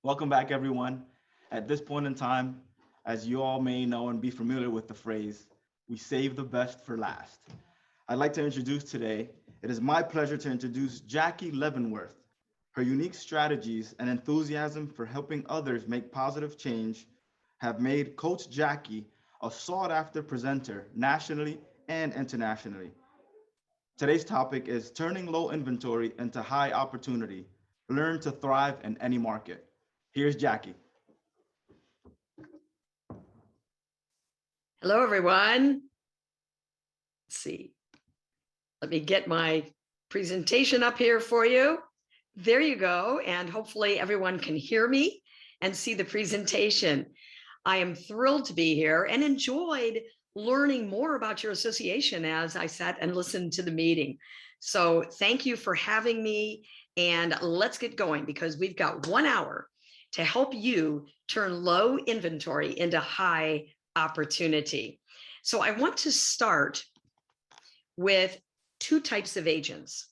Welcome back, everyone. At this point in time, as you all may know and be familiar with the phrase, we save the best for last. I'd like to introduce today, it is my pleasure to introduce Jackie Leavenworth. Her unique strategies and enthusiasm for helping others make positive change have made Coach Jackie a sought after presenter nationally and internationally. Today's topic is turning low inventory into high opportunity. Learn to thrive in any market. Here's Jackie. Hello, everyone. Let's see. Let me get my presentation up here for you. There you go. And hopefully everyone can hear me and see the presentation. I am thrilled to be here and enjoyed learning more about your association as I sat and listened to the meeting. So thank you for having me, and let's get going because we've got 1 hour to help you turn low inventory into high opportunity. So I want to start with two types of agents.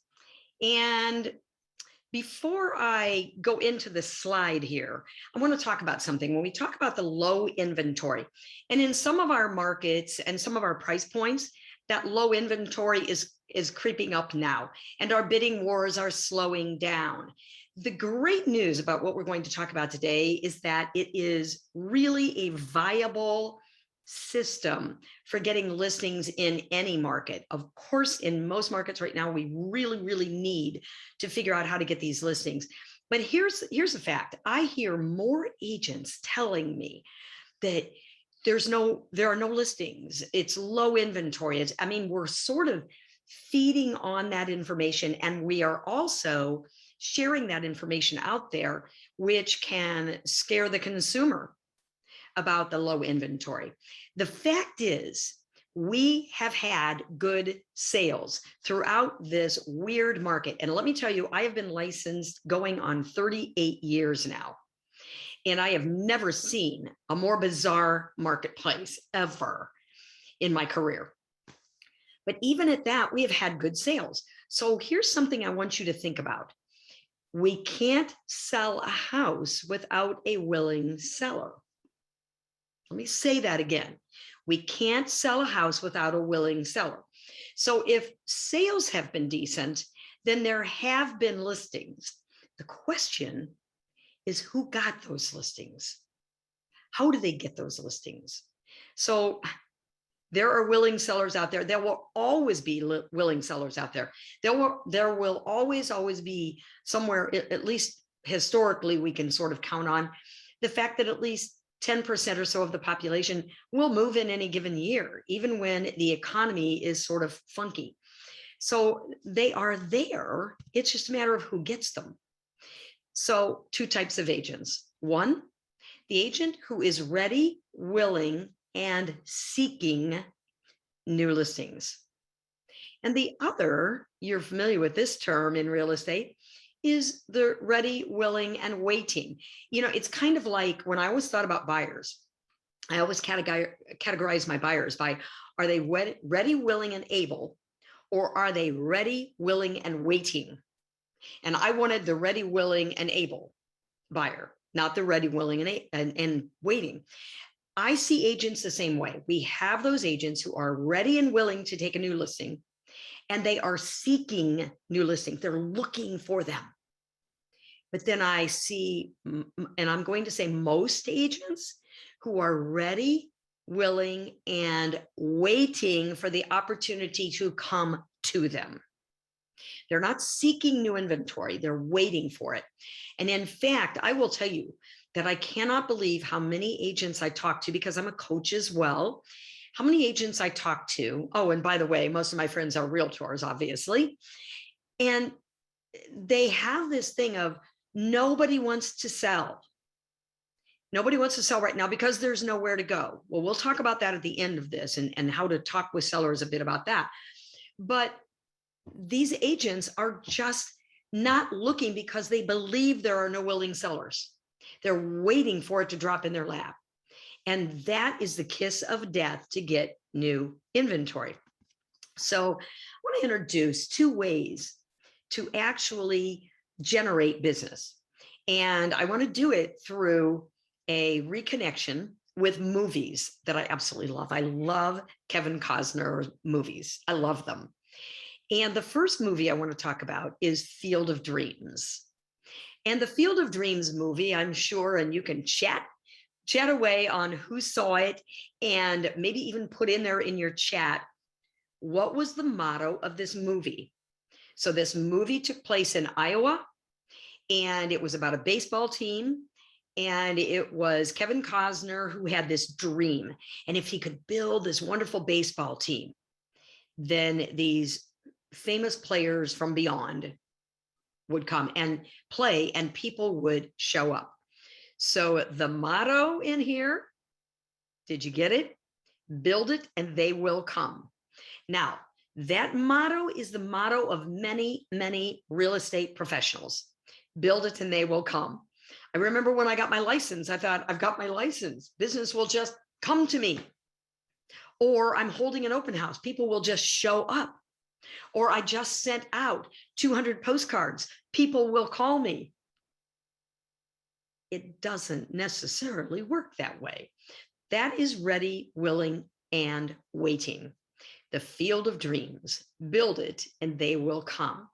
And before I go into the slide here, I want to talk about something. When we talk about the low inventory, and in some of our markets and some of our price points, that low inventory is creeping up now, and our bidding wars are slowing down. The great news about what we're going to talk about today is that it is really a viable system for getting listings in any market. Of course, in most markets right now, we really need to figure out how to get these listings. But here's a fact. I hear more agents telling me that there are no listings. It's low inventory. We're sort of feeding on that information, and we are also sharing that information out there, which can scare the consumer about the low inventory. The fact is, we have had good sales throughout this weird market. And let me tell you, I have been licensed going on 38 years now. And I have never seen a more bizarre marketplace ever in my career. But even at that, we have had good sales. So here's something I want you to think about. We can't sell a house without a willing seller. Let me say that again. We can't sell a house without a willing seller. So if sales have been decent, then there have been listings. The question is, who got those listings? How do they get those listings? So there are willing sellers out there. There will always be willing sellers out there. There will always be somewhere, at least historically, we can sort of count on the fact that at least 10% or so of the population will move in any given year, even when the economy is sort of funky. So they are there. It's just a matter of who gets them. So two types of agents. One, the agent who is ready, willing, and seeking new listings. And the other, you're familiar with this term in real estate, is the ready, willing, and waiting. It's kind of like when I always thought about buyers, I always categorize my buyers by, are they ready, willing, and able, or are they ready, willing, and waiting? And I wanted the ready, willing, and able buyer, not the ready, willing, and waiting. I see agents the same way. We have those agents who are ready and willing to take a new listing, and they are seeking new listings. They're looking for them. But then I see, and I'm going to say most agents who are ready, willing, and waiting for the opportunity to come to them. They're not seeking new inventory. They're waiting for it. And in fact, I will tell you that I cannot believe how many agents I talk to, because I'm a coach as well, how many agents I talk to. Oh, and by the way, most of my friends are realtors, obviously. And they have this thing of nobody wants to sell. Nobody wants to sell right now because there's nowhere to go. Well, we'll talk about that at the end of this and how to talk with sellers a bit about that. But these agents are just not looking because they believe there are no willing sellers. They're waiting for it to drop in their lap. And that is the kiss of death to get new inventory. So I want to introduce two ways to actually generate business. And I want to do it through a reconnection with movies that I absolutely love. I love Kevin Costner movies. I love them. And the first movie I want to talk about is Field of Dreams. And the Field of Dreams movie, I'm sure, and you can chat away on who saw it, and maybe even put in there in your chat, what was the motto of this movie? So this movie took place in Iowa, and it was about a baseball team. And it was Kevin Costner who had this dream. And if he could build this wonderful baseball team, then these famous players from beyond would come and play, and people would show up. So the motto in here, did you get it? Build it and they will come. Now, that motto is the motto of many, many real estate professionals. Build it and they will come. I remember when I got my license, I thought, I've got my license. Business will just come to me. Or I'm holding an open house. People will just show up. Or I just sent out 200 postcards. People will call me. It doesn't necessarily work that way. That is ready, willing, and waiting. The Field of Dreams. Build it and they will come.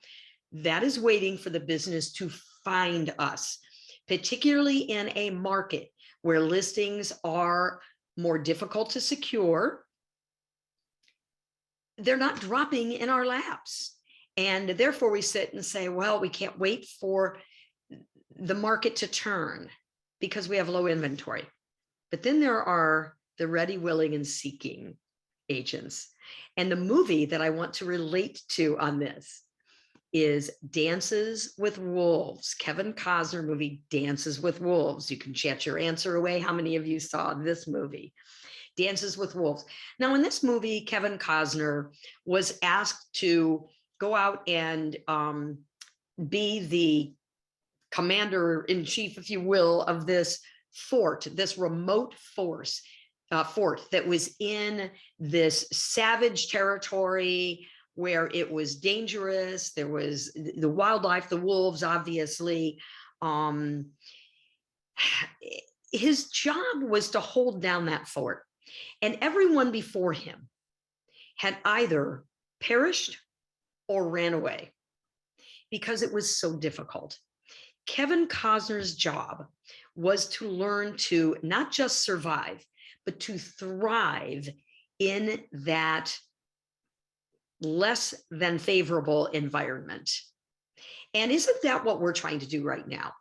That is waiting for the business to find us, particularly in a market where listings are more difficult to secure. They're not dropping in our laps. And therefore we sit and say, well, we can't wait for the market to turn because we have low inventory. But then there are the ready, willing, and seeking agents. And the movie that I want to relate to on this is Dances with Wolves. Kevin Costner movie, Dances with Wolves. You can chat your answer away. How many of you saw this movie? Dances with Wolves. Now, in this movie, Kevin Costner was asked to go out and be the commander-in-chief, if you will, of this fort, this remote fort that was in this savage territory where it was dangerous. There was the wildlife, the wolves, obviously. His job was to hold down that fort. And everyone before him had either perished or ran away because it was so difficult. Kevin Costner's job was to learn to not just survive, but to thrive in that less than favorable environment. And isn't that what we're trying to do right now?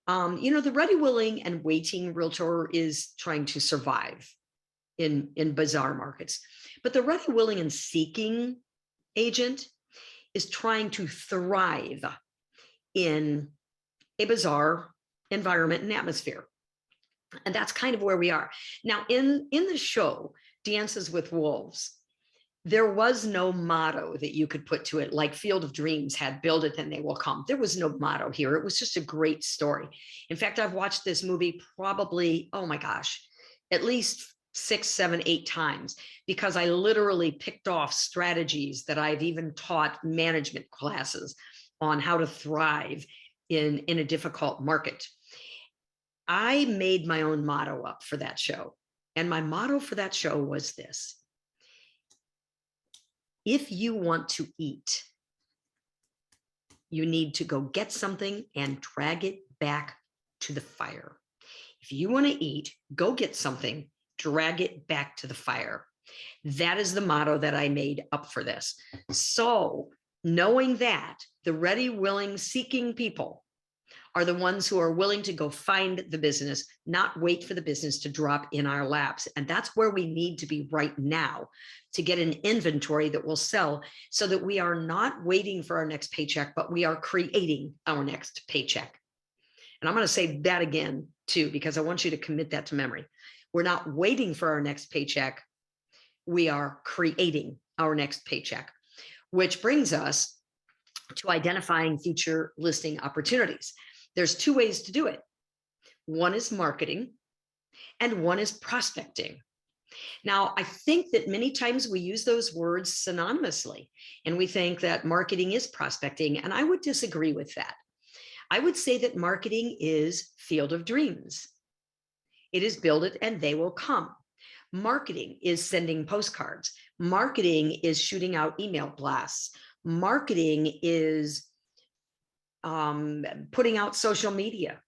The ready, willing, and waiting realtor is trying to survive in bizarre markets. But the ready, willing, and seeking agent is trying to thrive in a bizarre environment and atmosphere. And that's kind of where we are. Now, in the show, Dances with Wolves, there was no motto that you could put to it, like Field of Dreams had, build it and they will come. There was no motto here. It was just a great story. In fact, I've watched this movie probably, oh my gosh, at least 6, 7, 8 times, because I literally picked off strategies that I've even taught management classes on how to thrive in a difficult market. I made my own motto up for that show. And my motto for that show was this: if you want to eat, you need to go get something and drag it back to the fire. If you want to eat, go get something, drag it back to the fire. That is the motto that I made up for this. So knowing that the ready, willing, seeking people are the ones who are willing to go find the business, not wait for the business to drop in our laps. And that's where we need to be right now to get an inventory that will sell, so that we are not waiting for our next paycheck, but we are creating our next paycheck. And I'm going to say that again too, because I want you to commit that to memory. We're not waiting for our next paycheck. We are creating our next paycheck, which brings us to identifying future listing opportunities. There's 2 ways to do it. One is marketing and one is prospecting. Now, I think that many times we use those words synonymously, and we think that marketing is prospecting, and I would disagree with that. I would say that marketing is field of dreams. It is build it and they will come. Marketing is sending postcards. Marketing is shooting out email blasts. Marketing is putting out social media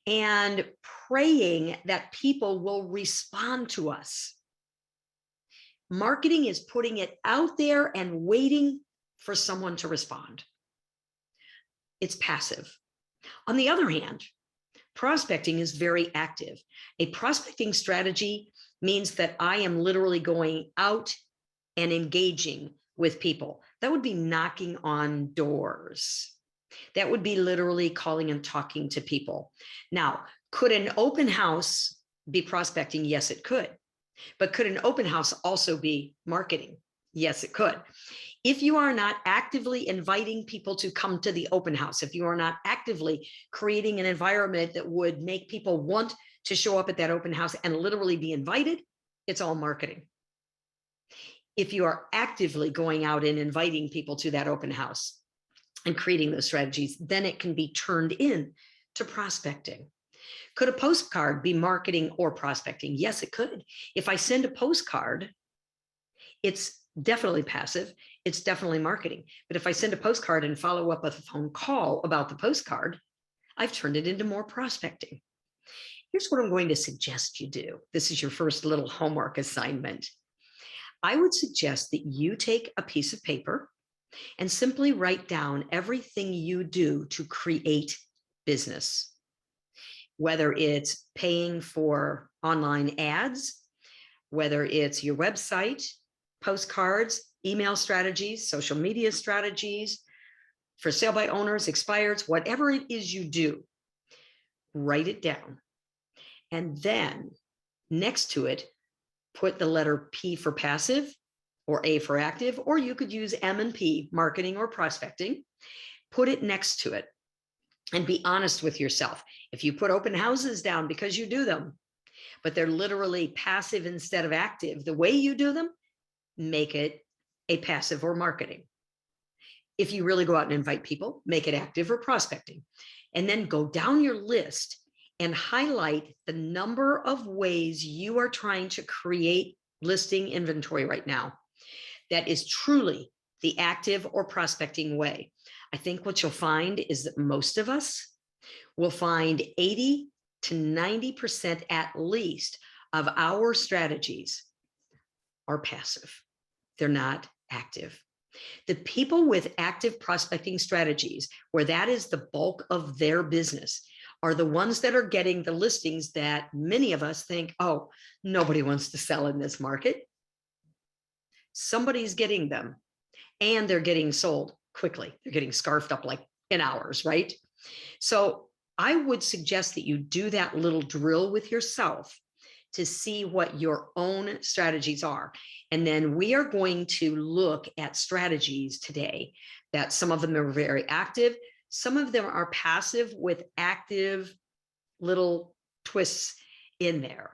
and praying that people will respond to us. Marketing is putting it out there and waiting for someone to respond. It's passive. On the other hand, prospecting is very active. A prospecting strategy means that I am literally going out and engaging with people. That would be knocking on doors. That would be literally calling and talking to people. Now, could an open house be prospecting? Yes, it could. But could an open house also be marketing? Yes, it could. If you are not actively inviting people to come to the open house, if you are not actively creating an environment that would make people want to show up at that open house and literally be invited, it's all marketing. If you are actively going out and inviting people to that open house and creating those strategies, then it can be turned in to prospecting. Could a postcard be marketing or prospecting? Yes, it could. If I send a postcard, it's definitely passive. It's definitely marketing. But if I send a postcard and follow up with a phone call about the postcard, I've turned it into more prospecting. Here's what I'm going to suggest you do. This is your first little homework assignment. I would suggest that you take a piece of paper and simply write down everything you do to create business, whether it's paying for online ads, whether it's your website, postcards, email strategies, social media strategies, for sale by owners, expireds, whatever it is you do, write it down. And then next to it, put the letter P for passive or A for active, or you could use M and P, marketing or prospecting. Put it next to it and be honest with yourself. If you put open houses down because you do them, but they're literally passive instead of active, the way you do them, make it a passive or marketing. If you really go out and invite people, make it active or prospecting. And then go down your list and highlight the number of ways you are trying to create listing inventory right now that is truly the active or prospecting way. I think what you'll find is that most of us will find 80 to 90% at least of our strategies are passive. They're not active. The people with active prospecting strategies, where that is the bulk of their business, are the ones that are getting the listings that many of us think, oh, nobody wants to sell in this market. Somebody's getting them and they're getting sold quickly. They're getting scarfed up like in hours, right? So I would suggest that you do that little drill with yourself to see what your own strategies are. And then we are going to look at strategies today that some of them are very active. Some of them are passive with active little twists in there,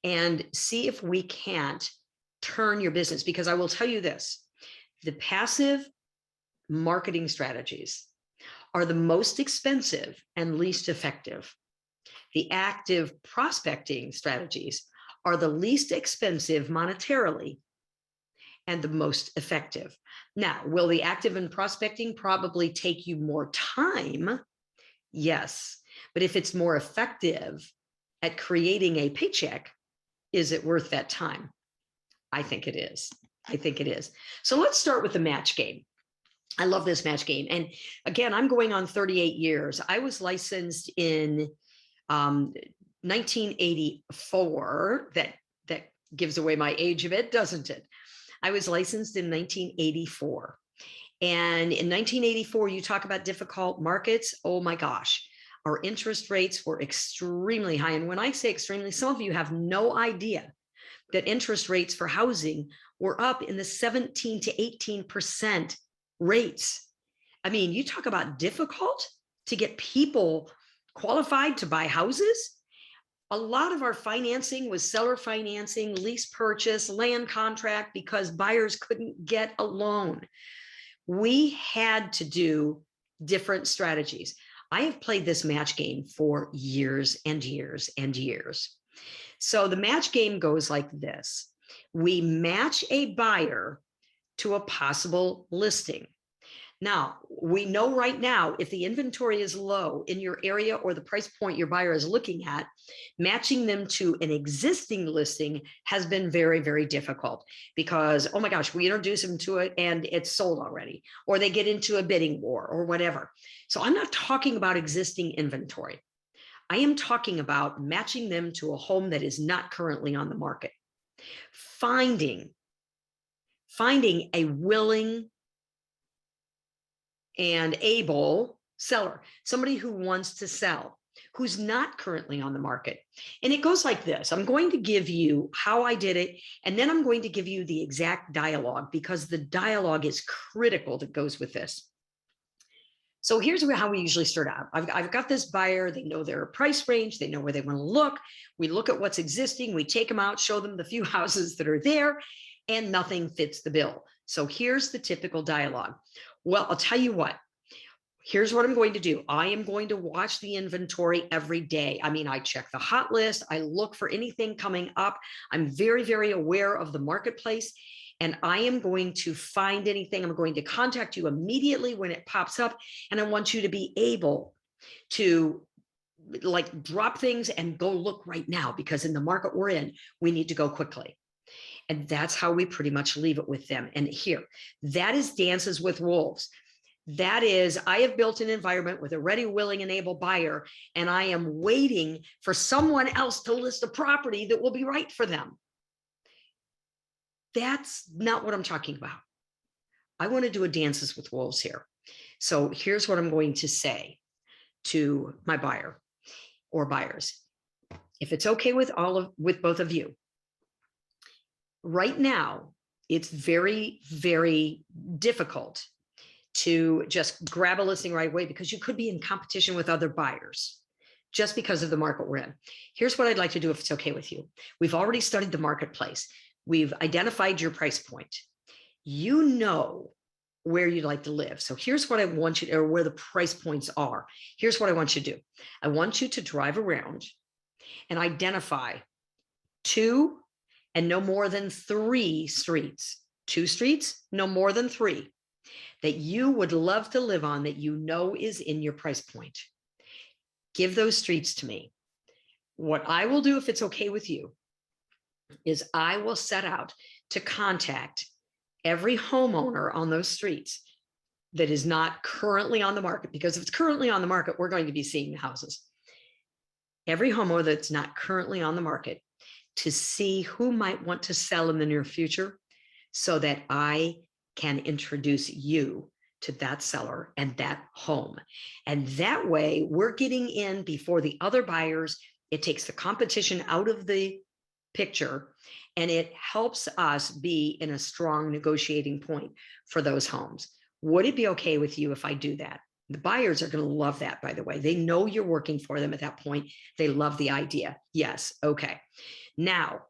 and see if we can't turn your business. Because I will tell you this, the passive marketing strategies are the most expensive and least effective. The active prospecting strategies are the least expensive monetarily and the most effective. Now, will the active and prospecting probably take you more time? Yes. But if it's more effective at creating a paycheck, is it worth that time? I think it is. I think it is. So let's start with the match game. I love this match game. And again, I'm going on 38 years. I was licensed in 1984. That gives away my age a bit, doesn't it? I was licensed in 1984. And in 1984, you talk about difficult markets. Oh my gosh, our interest rates were extremely high. And when I say extremely, some of you have no idea that interest rates for housing were up in the 17 to 18% rates. I mean, you talk about difficult to get people qualified to buy houses. A lot of our financing was seller financing, lease purchase, land contract, because buyers couldn't get a loan. We had to do different strategies. I have played this match game for years and years and years. So the match game goes like this. We match a buyer to a possible listing. Now, we know right now, if the inventory is low in your area or the price point your buyer is looking at, matching them to an existing listing has been very, very difficult because, oh my gosh, we introduce them to it and it's sold already, or they get into a bidding war or whatever. So I'm not talking about existing inventory. I am talking about matching them to a home that is not currently on the market. Finding a willing and able seller, somebody who wants to sell, who's not currently on the market. And it goes like this. I'm going to give you how I did it, and then I'm going to give you the exact dialogue because the dialogue is critical that goes with this. So here's how we usually start out. I've got this buyer, they know their price range, they know where they want to look. We look at what's existing, we take them out, show them the few houses that are there, and nothing fits the bill. So here's the typical dialogue. Well, I'll tell you what, here's what I'm going to do. I am going to watch the inventory every day. I mean, I check the hot list. I look for anything coming up. I'm very, very aware of the marketplace, and I am going to find anything. I'm going to contact you immediately when it pops up. And I want you to be able to like drop things and go look right now, because in the market we're in, we need to go quickly. And that's how we pretty much leave it with them. And here, that is Dances with Wolves. That is, I have built an environment with a ready, willing, and able buyer, and I am waiting for someone else to list a property that will be right for them. That's not what I'm talking about. I want to do a Dances with Wolves here. So here's what I'm going to say to my buyer or buyers. If it's okay with both of you, right now, it's very, very difficult to just grab a listing right away because you could be in competition with other buyers just because of the market we're in. Here's what I'd like to do if it's okay with you. We've already studied the marketplace. We've identified your price point. You know where you'd like to live. So here's what I want you to, or where the price points are. Here's what I want you to do. I want you to drive around and identify 2 and no more than 3 streets. 2 streets, no more than 3, that you would love to live on, that you know is in your price point. Give those streets to me. What I will do, if it's okay with you, is I will set out to contact every homeowner on those streets that is not currently on the market, because if it's currently on the market, we're going to be seeing the houses. Every homeowner that's not currently on the market, to see who might want to sell in the near future so that I can introduce you to that seller and that home. And that way we're getting in before the other buyers. It takes the competition out of the picture, and it helps us be in a strong negotiating point for those homes. Would it be okay with you if I do that? The buyers are going to love that, by the way. They know you're working for them at that point. They love the idea. Yes. Okay. Now,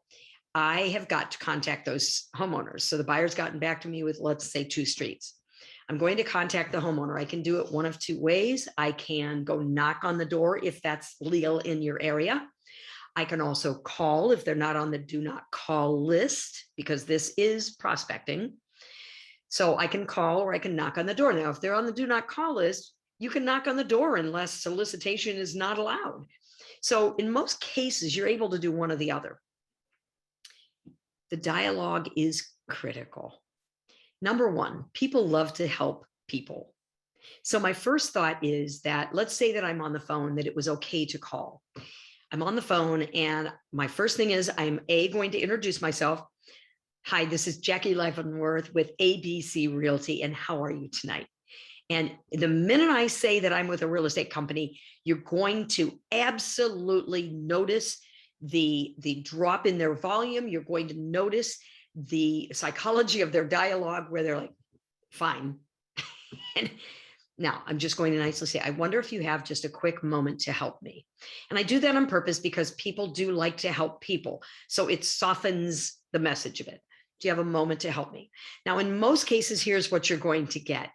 I have got to contact those homeowners. So the buyer's gotten back to me with, let's say, 2 streets. I'm going to contact the homeowner. I can do it one of 2 ways. I can go knock on the door if that's legal in your area. I can also call if they're not on the do not call list, because this is prospecting. So I can call or I can knock on the door. Now, if they're on the do not call list, you can knock on the door unless solicitation is not allowed. So in most cases, you're able to do one or the other. The dialogue is critical. Number 1, people love to help people. So my first thought is that, let's say that I'm on the phone, that it was okay to call. I'm on the phone, and my first thing is I'm going to introduce myself. Hi, this is Jackie Leavenworth with ABC Realty, and how are you tonight? And the minute I say that I'm with a real estate company, you're going to absolutely notice the drop in their volume. You're going to notice the psychology of their dialogue, where they're like, fine. And now I'm just going to nicely say, I wonder if you have just a quick moment to help me. And I do that on purpose because people do like to help people. So it softens the message of it. Do you have a moment to help me? Now, in most cases, here's what you're going to get.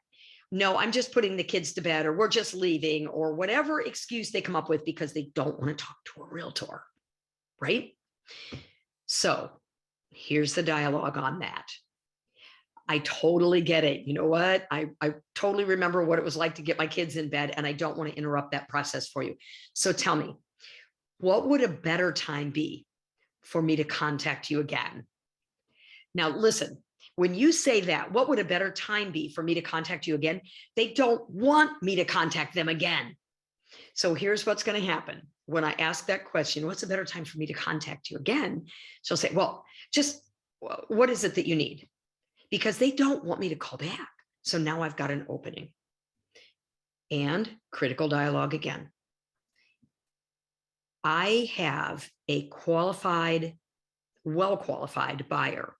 no, I'm just putting the kids to bed, or we're just leaving, or whatever excuse they come up with because they don't want to talk to a realtor, right? So here's the dialogue on that. I totally get it. You know what? I totally remember what it was like to get my kids in bed, and I don't want to interrupt that process for you. So tell me, what would a better time be for me to contact you again? Now, listen, when you say that, what would a better time be for me to contact you again? They don't want me to contact them again. So here's what's going to happen. When I ask that question, what's a better time for me to contact you again? She'll say, well, just what is it that you need? Because they don't want me to call back. So now I've got an opening. And critical dialogue again. I have a qualified, well-qualified buyer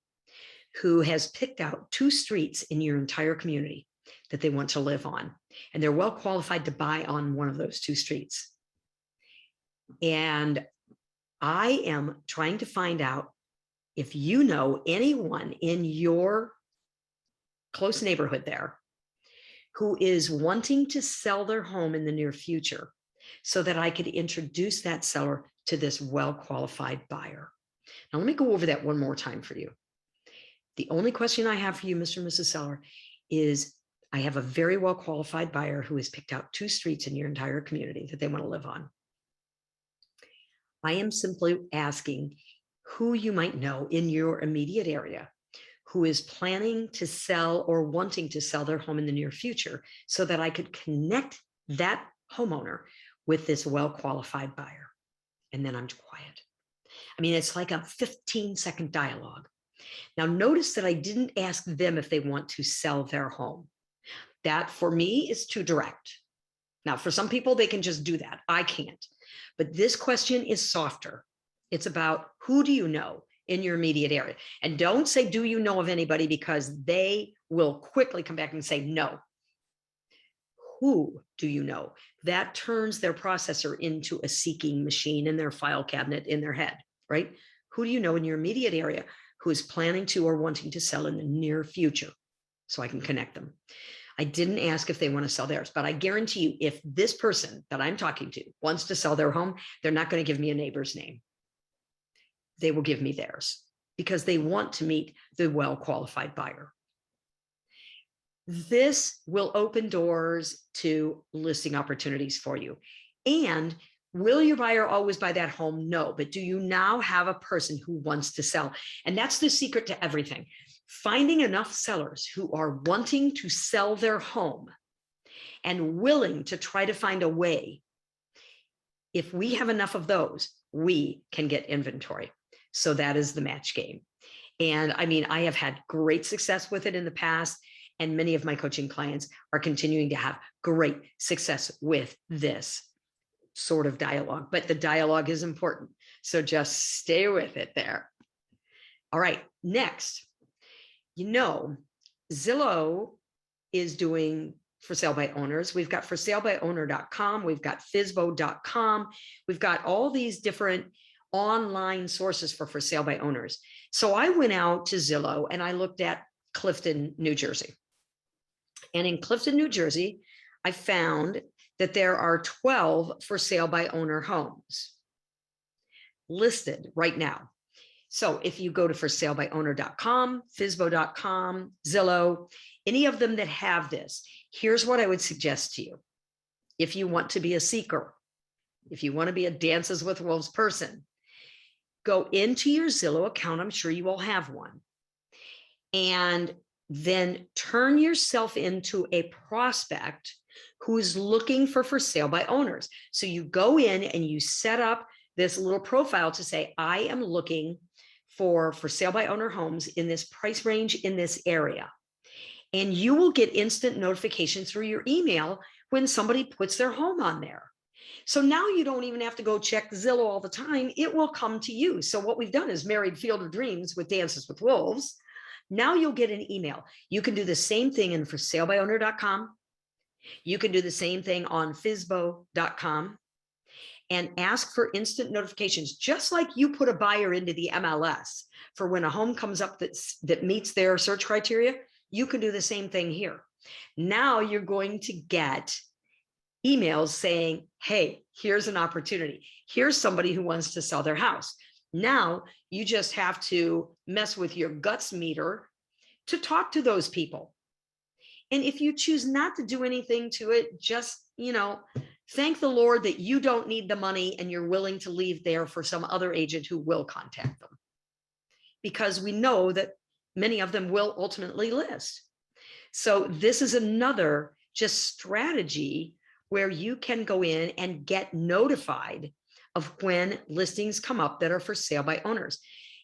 who has picked out 2 streets in your entire community that they want to live on. And they're well qualified to buy on one of those 2 streets. And I am trying to find out if you know anyone in your close neighborhood there who is wanting to sell their home in the near future, so that I could introduce that seller to this well-qualified buyer. Now, let me go over that one more time for you. The only question I have for you, Mr. and Mrs. Seller, is I have a very well-qualified buyer who has picked out 2 streets in your entire community that they want to live on. I am simply asking who you might know in your immediate area who is planning to sell or wanting to sell their home in the near future, so that I could connect that homeowner with this well-qualified buyer. And then I'm quiet. I mean, it's like a 15-second dialogue. Now, notice that I didn't ask them if they want to sell their home. That for me is too direct. Now, for some people, they can just do that. I can't. But this question is softer. It's about who do you know in your immediate area? And don't say, do you know of anybody? Because they will quickly come back and say, no. Who do you know? That turns their processor into a seeking machine in their file cabinet in their head, right? Who do you know in your immediate area who is planning to or wanting to sell in the near future, so I can connect them? I didn't ask if they want to sell theirs, but I guarantee you, if this person that I'm talking to wants to sell their home, they're not going to give me a neighbor's name. They will give me theirs because they want to meet the well-qualified buyer. This will open doors to listing opportunities for you. And will your buyer always buy that home? No, but do you now have a person who wants to sell? And that's the secret to everything. Finding enough sellers who are wanting to sell their home and willing to try to find a way. If we have enough of those, we can get inventory. So that is the match game. And I mean, I have had great success with it in the past, and many of my coaching clients are continuing to have great success with this sort of dialogue. But the dialogue is important. So just stay with it there. All right, next. You know, Zillow is doing for sale by owners. We've got forsalebywowner.com. We've got fizbo.com. We've got all these different online sources for sale by owners. So I went out to Zillow and I looked at Clifton, New Jersey. And in Clifton, New Jersey, I found that there are 12 for sale by owner homes listed right now. So if you go to forsalebywowner.com, fizbo.com, Zillow, any of them that have this, here's what I would suggest to you. If you want to be a seeker, if you want to be a Dances with Wolves person, go into your Zillow account. I'm sure you all have one. And then turn yourself into a prospect who's looking for sale by owners. So you go in and you set up this little profile to say, I am looking for sale by owner homes in this price range in this area. And you will get instant notifications through your email when somebody puts their home on there. So now you don't even have to go check Zillow all the time. It will come to you. So what we've done is married Field of Dreams with Dances with Wolves. Now you'll get an email. You can do the same thing in forsalebywowner.com. You can do the same thing on fizbo.com and ask for instant notifications, just like you put a buyer into the MLS for when a home comes up that meets their search criteria. You can do the same thing here. Now you're going to get emails saying, hey, here's an opportunity. Here's somebody who wants to sell their house. Now you just have to mess with your guts meter to talk to those people. And if you choose not to do anything to it, just, thank the Lord that you don't need the money and you're willing to leave there for some other agent who will contact them. Because we know that many of them will ultimately list. So this is another just strategy where you can go in and get notified of when listings come up that are for sale by owners.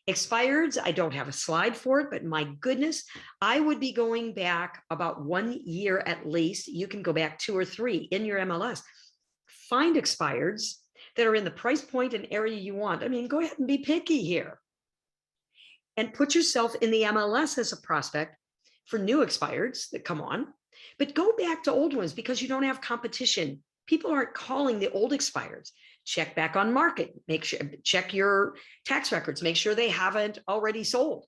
Expireds, I don't have a slide for it, but my goodness, I would be going back about 1 year at least. You can go back 2 or 3 in your MLS. Find expireds that are in the price point and area you want. I mean, go ahead and be picky here. And put yourself in the MLS as a prospect for new expireds that come on. But go back to old ones because you don't have competition. People aren't calling the old expireds. Check back on market, make sure, check your tax records, make sure they haven't already sold.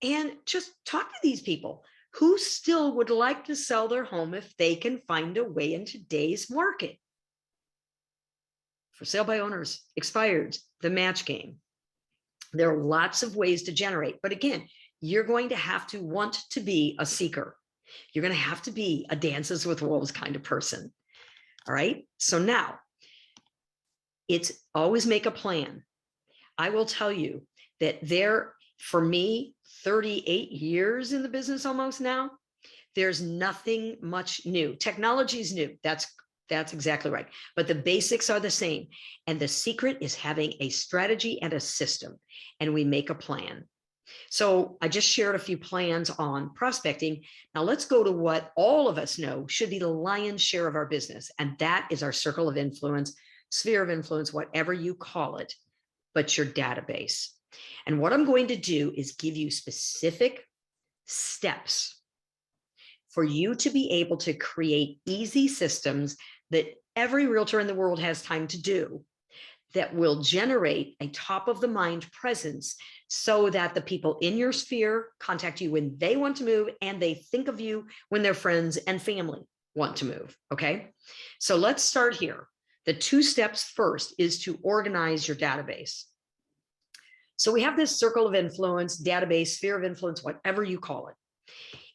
And just talk to these people who still would like to sell their home if they can find a way in today's market. For sale by owners, expireds, the match game. There are lots of ways to generate, but again, you're going to have to want to be a seeker. You're going to have to be a dances with wolves kind of person. All right. So now it's always make a plan. I will tell you that for me, 38 years in the business almost now, there's nothing much new. Technology is new. That's exactly right. But the basics are the same. And the secret is having a strategy and a system. And we make a plan. So I just shared a few plans on prospecting. Now let's go to what all of us know should be the lion's share of our business. And that is our circle of influence, sphere of influence, whatever you call it, but your database. And what I'm going to do is give you specific steps for you to be able to create easy systems that every realtor in the world has time to do that will generate a top of the mind presence so that the people in your sphere contact you when they want to move and they think of you when their friends and family want to move. Okay. So let's start here. The 2 steps first is to organize your database. So we have this circle of influence, database, sphere of influence, whatever you call it.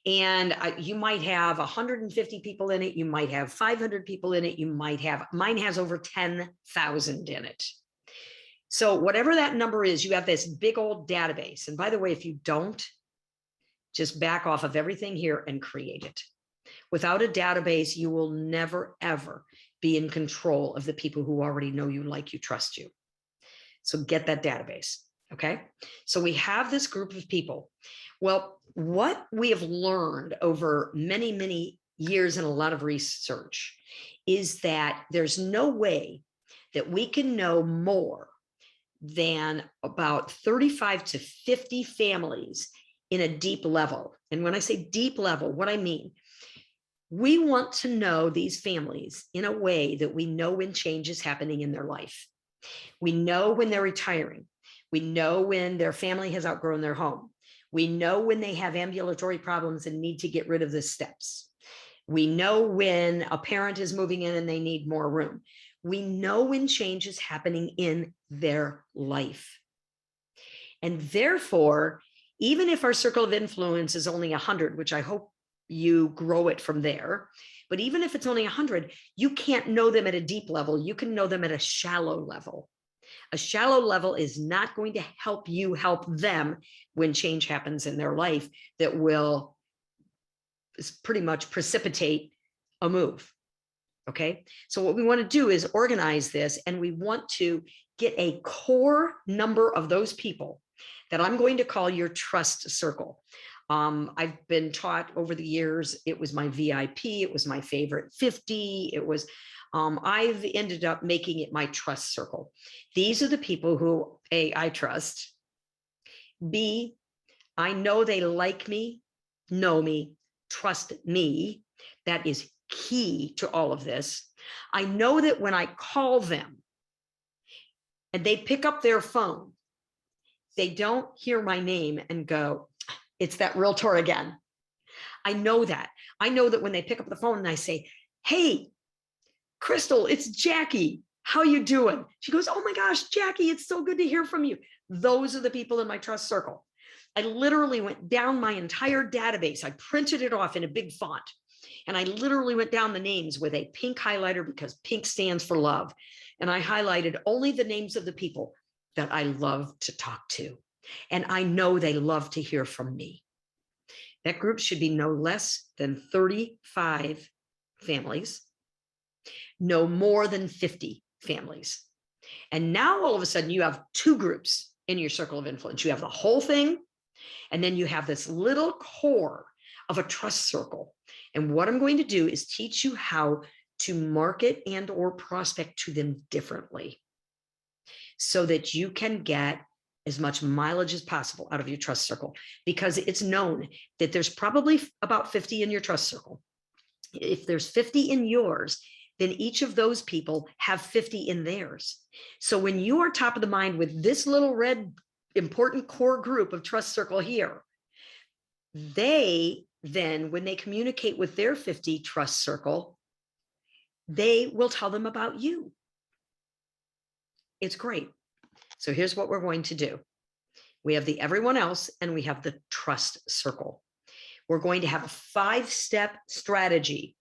And you might have 150 people in it. You might have 500 people in it. Mine has over 10,000 in it. So whatever that number is, you have this big old database. And by the way, if you don't, just back off of everything here and create it. Without a database, you will never, ever be in control of the people who already know you, like you, trust you. So get that database. Okay. So we have this group of people. Well, what we have learned over many, many years and a lot of research is that there's no way that we can know more than about 35 to 50 families in a deep level. And when I say deep level, what I mean, we want to know these families in a way that we know when change is happening in their life. We know when they're retiring. We know when their family has outgrown their home. We know when they have ambulatory problems and need to get rid of the steps. We know when a parent is moving in and they need more room. We know when change is happening in their life. And therefore, even if our circle of influence is only 100, which I hope you grow it from there, but even if it's only 100, you can't know them at a deep level. You can know them at a shallow level. A shallow level is not going to help you help them when change happens in their life that will pretty much precipitate a move. Okay. So what we want to do is organize this, and we want to get a core number of those people that I'm going to call your trust circle. I've been taught over the years, it was my VIP, it was my favorite 50, it was, I've ended up making it my trust circle. These are the people who, A, I trust, B, I know they like me, know me, trust me. That is key to all of this. I know that when I call them and they pick up their phone, they don't hear my name and go, it's that realtor again. I know that. I know that when they pick up the phone and I say, hey, Crystal, it's Jackie. How you doing? She goes, oh my gosh, Jackie, it's so good to hear from you. Those are the people in my trust circle. I literally went down my entire database. I printed it off in a big font. And I literally went down the names with a pink highlighter because pink stands for love. And I highlighted only the names of the people that I love to talk to. And I know they love to hear from me. That group should be no less than 35 families, no more than 50 families. And now all of a sudden you have two groups in your circle of influence. You have the whole thing, and then you have this little core of a trust circle. And what I'm going to do is teach you how to market and or prospect to them differently so that you can get as much mileage as possible out of your trust circle, because it's known that there's probably about 50 in your trust circle. If there's 50 in yours, then each of those people have 50 in theirs. So when you are top of the mind with this little red important core group of trust circle here, they then, when they communicate with their 50 trust circle, they will tell them about you. It's great. So here's what we're going to do. We have the everyone else and we have the trust circle. We're going to have a 5-step strategy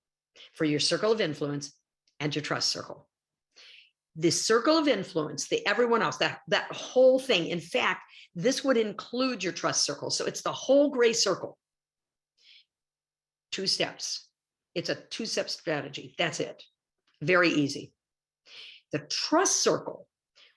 for your circle of influence and your trust circle. This circle of influence, the everyone else, that whole thing. In fact, this would include your trust circle. So it's the whole gray circle. 2 steps. It's a 2-step strategy. That's it. Very easy. The trust circle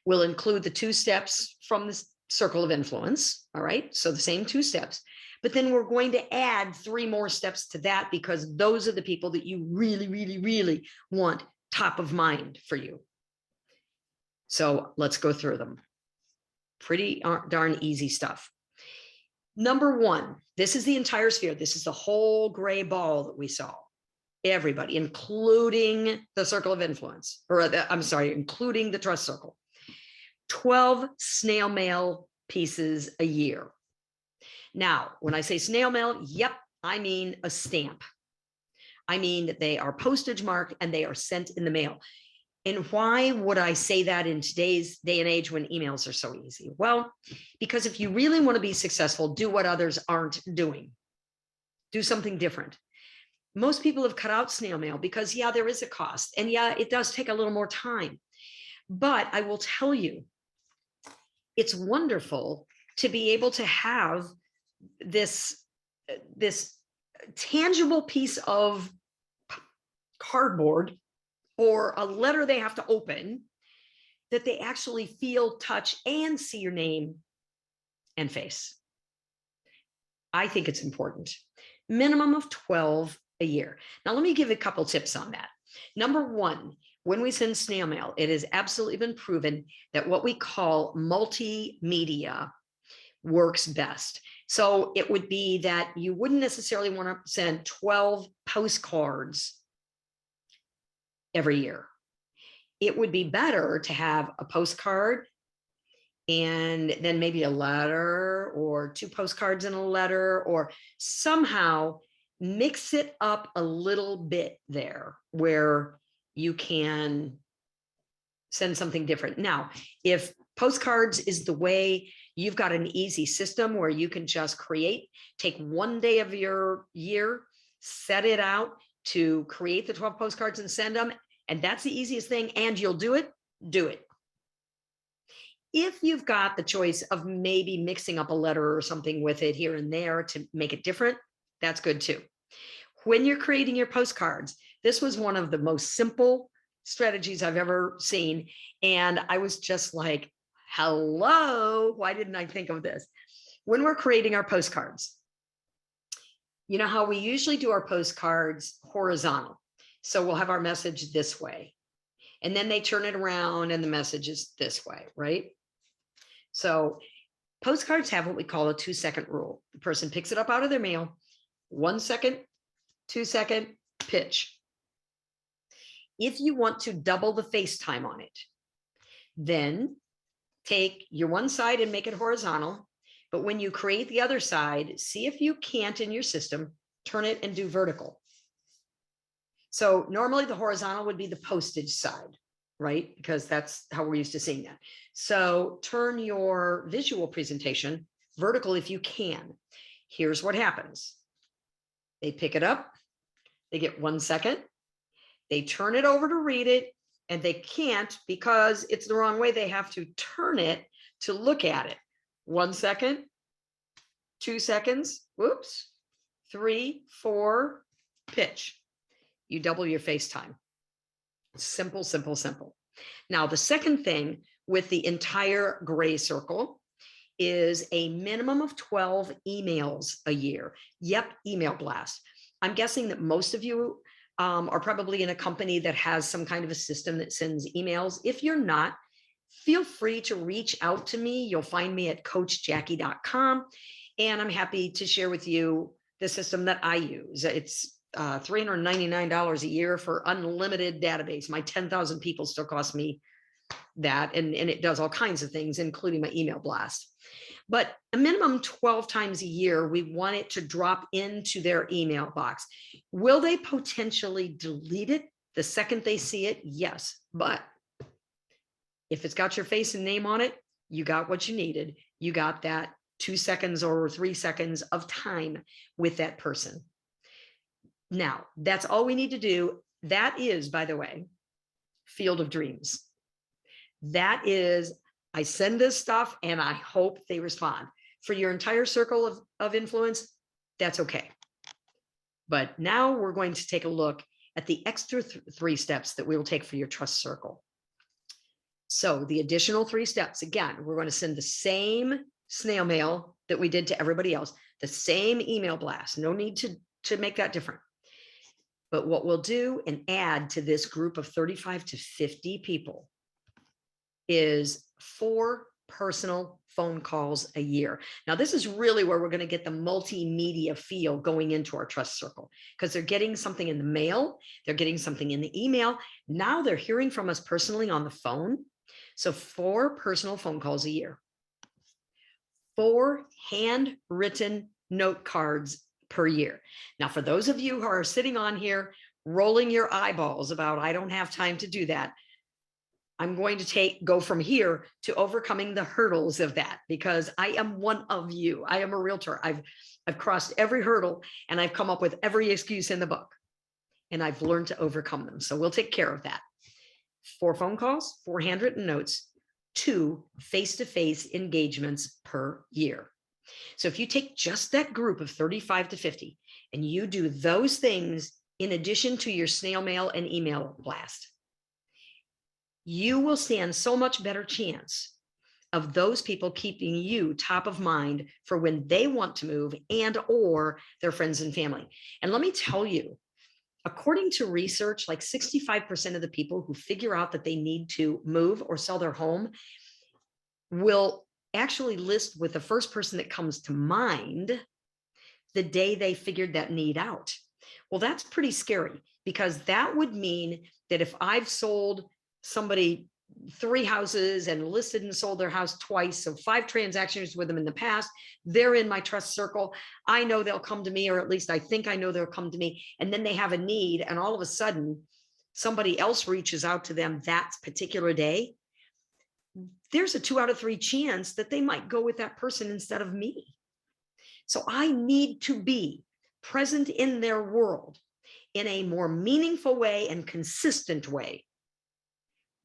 will include the 2 steps from the circle of influence. All right. So the same 2 steps, but then we're going to add 3 more steps to that because those are the people that you really, really, really want top of mind for you. So let's go through them. Pretty darn easy stuff. Number 1, this is the entire sphere. This is the whole gray ball that we saw. Everybody, including the circle of influence, or including the trust circle. 12 snail mail pieces a year. Now, when I say snail mail, yep, I mean a stamp. I mean that they are postage marked and they are sent in the mail. And why would I say that in today's day and age when emails are so easy? Well, because if you really want to be successful, do what others aren't doing. Do something different. Most people have cut out snail mail because, yeah, there is a cost. And yeah, it does take a little more time. But I will tell you, it's wonderful to be able to have this tangible piece of cardboard or a letter they have to open that they actually feel, touch, and see your name and face. I think it's important. Minimum of 12 a year. Now, let me give a couple tips on that. Number 1, when we send snail mail, it has absolutely been proven that what we call multimedia works best. So it would be that you wouldn't necessarily want to send 12 postcards every year. It would be better to have a postcard and then maybe a letter or 2 postcards and a letter, or somehow mix it up a little bit there where you can send something different. Now, if postcards is the way, you've got an easy system where you can just take 1 day of your year, set it out to create the 12 postcards and send them. And that's the easiest thing. And you'll do it. If you've got the choice of maybe mixing up a letter or something with it here and there to make it different, that's good too. When you're creating your postcards, this was one of the most simple strategies I've ever seen. And I was just like, hello, why didn't I think of this? When we're creating our postcards, you know how we usually do our postcards horizontal. So we'll have our message this way, and then they turn it around and the message is this way, right? So postcards have what we call a 2-second rule. The person picks it up out of their mail, 1 second, 2 second, pitch. If you want to double the face time on it, then take your one side and make it horizontal. But when you create the other side, see if you can't in your system turn it and do vertical. So normally the horizontal would be the postage side, right? Because that's how we're used to seeing that. So turn your visual presentation vertical if you can. Here's what happens. They pick it up, they get 1 second, they turn it over to read it, and they can't because it's the wrong way. They have to turn it to look at it. 1 second, 2 seconds, whoops, 3, 4, pitch. You double your face time. Simple, simple, simple. Now, the second thing with the entire gray circle is a minimum of 12 emails a year. Yep, email blast. I'm guessing that most of you are probably in a company that has some kind of a system that sends emails. If you're not, feel free to reach out to me. You'll find me at coachjackie.com, and I'm happy to share with you the system that I use. It's $399 a year for unlimited database. My 10,000 people still cost me that, and it does all kinds of things, including my email blast. But a minimum 12 times a year, we want it to drop into their email box. Will they potentially delete it the second they see it? Yes, but if it's got your face and name on it, you got what you needed. You got that 2 seconds or 3 seconds of time with that person. Now, that's all we need to do. That is, by the way, Field of Dreams. That is, I send this stuff and I hope they respond. For your entire circle of influence, that's okay. But now we're going to take a look at the extra 3 steps that we will take for your trust circle. So the additional 3 steps, again, we're going to send the same snail mail that we did to everybody else, the same email blast. No need to make that different. But what we'll do and add to this group of 35 to 50 people is 4 personal phone calls a year. Now, this is really where we're going to get the multimedia feel going into our trust circle, because they're getting something in the mail, they're getting something in the email. Now they're hearing from us personally on the phone. So 4 personal phone calls a year, 4 handwritten note cards per year. Now, for those of you who are sitting on here rolling your eyeballs about, I don't have time to do that, I'm going to go from here to overcoming the hurdles of that, because I am one of you. I am a realtor. I've crossed every hurdle and I've come up with every excuse in the book, and I've learned to overcome them. So we'll take care of that. 4 phone calls, 4 handwritten notes, 2 face-to-face engagements per year. So if you take just that group of 35 to 50 and you do those things in addition to your snail mail and email blast, you will stand so much better chance of those people keeping you top of mind for when they want to move and or their friends and family. And let me tell you, according to research, like 65% of the people who figure out that they need to move or sell their home will actually list with the first person that comes to mind the day they figured that need out. Well, that's pretty scary, because that would mean that if I've sold somebody 3 houses and listed and sold their house twice, so 5 transactions with them in the past, they're in my trust circle. I know they'll come to me, or at least I think I know they'll come to me. And then they have a need, and all of a sudden somebody else reaches out to them that particular day. There's a 2 out of 3 chance that they might go with that person instead of me. So I need to be present in their world in a more meaningful way and consistent way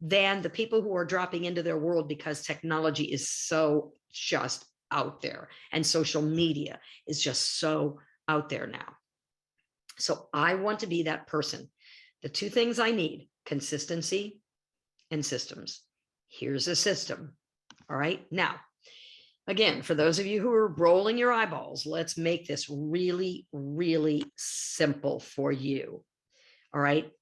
than the people who are dropping into their world because technology is so just out there and social media is just so out there now. So I want to be that person. The 2 things I need: consistency and systems. Here's a system. All right. Now, again, for those of you who are rolling your eyeballs, let's make this really, really simple for you. All right.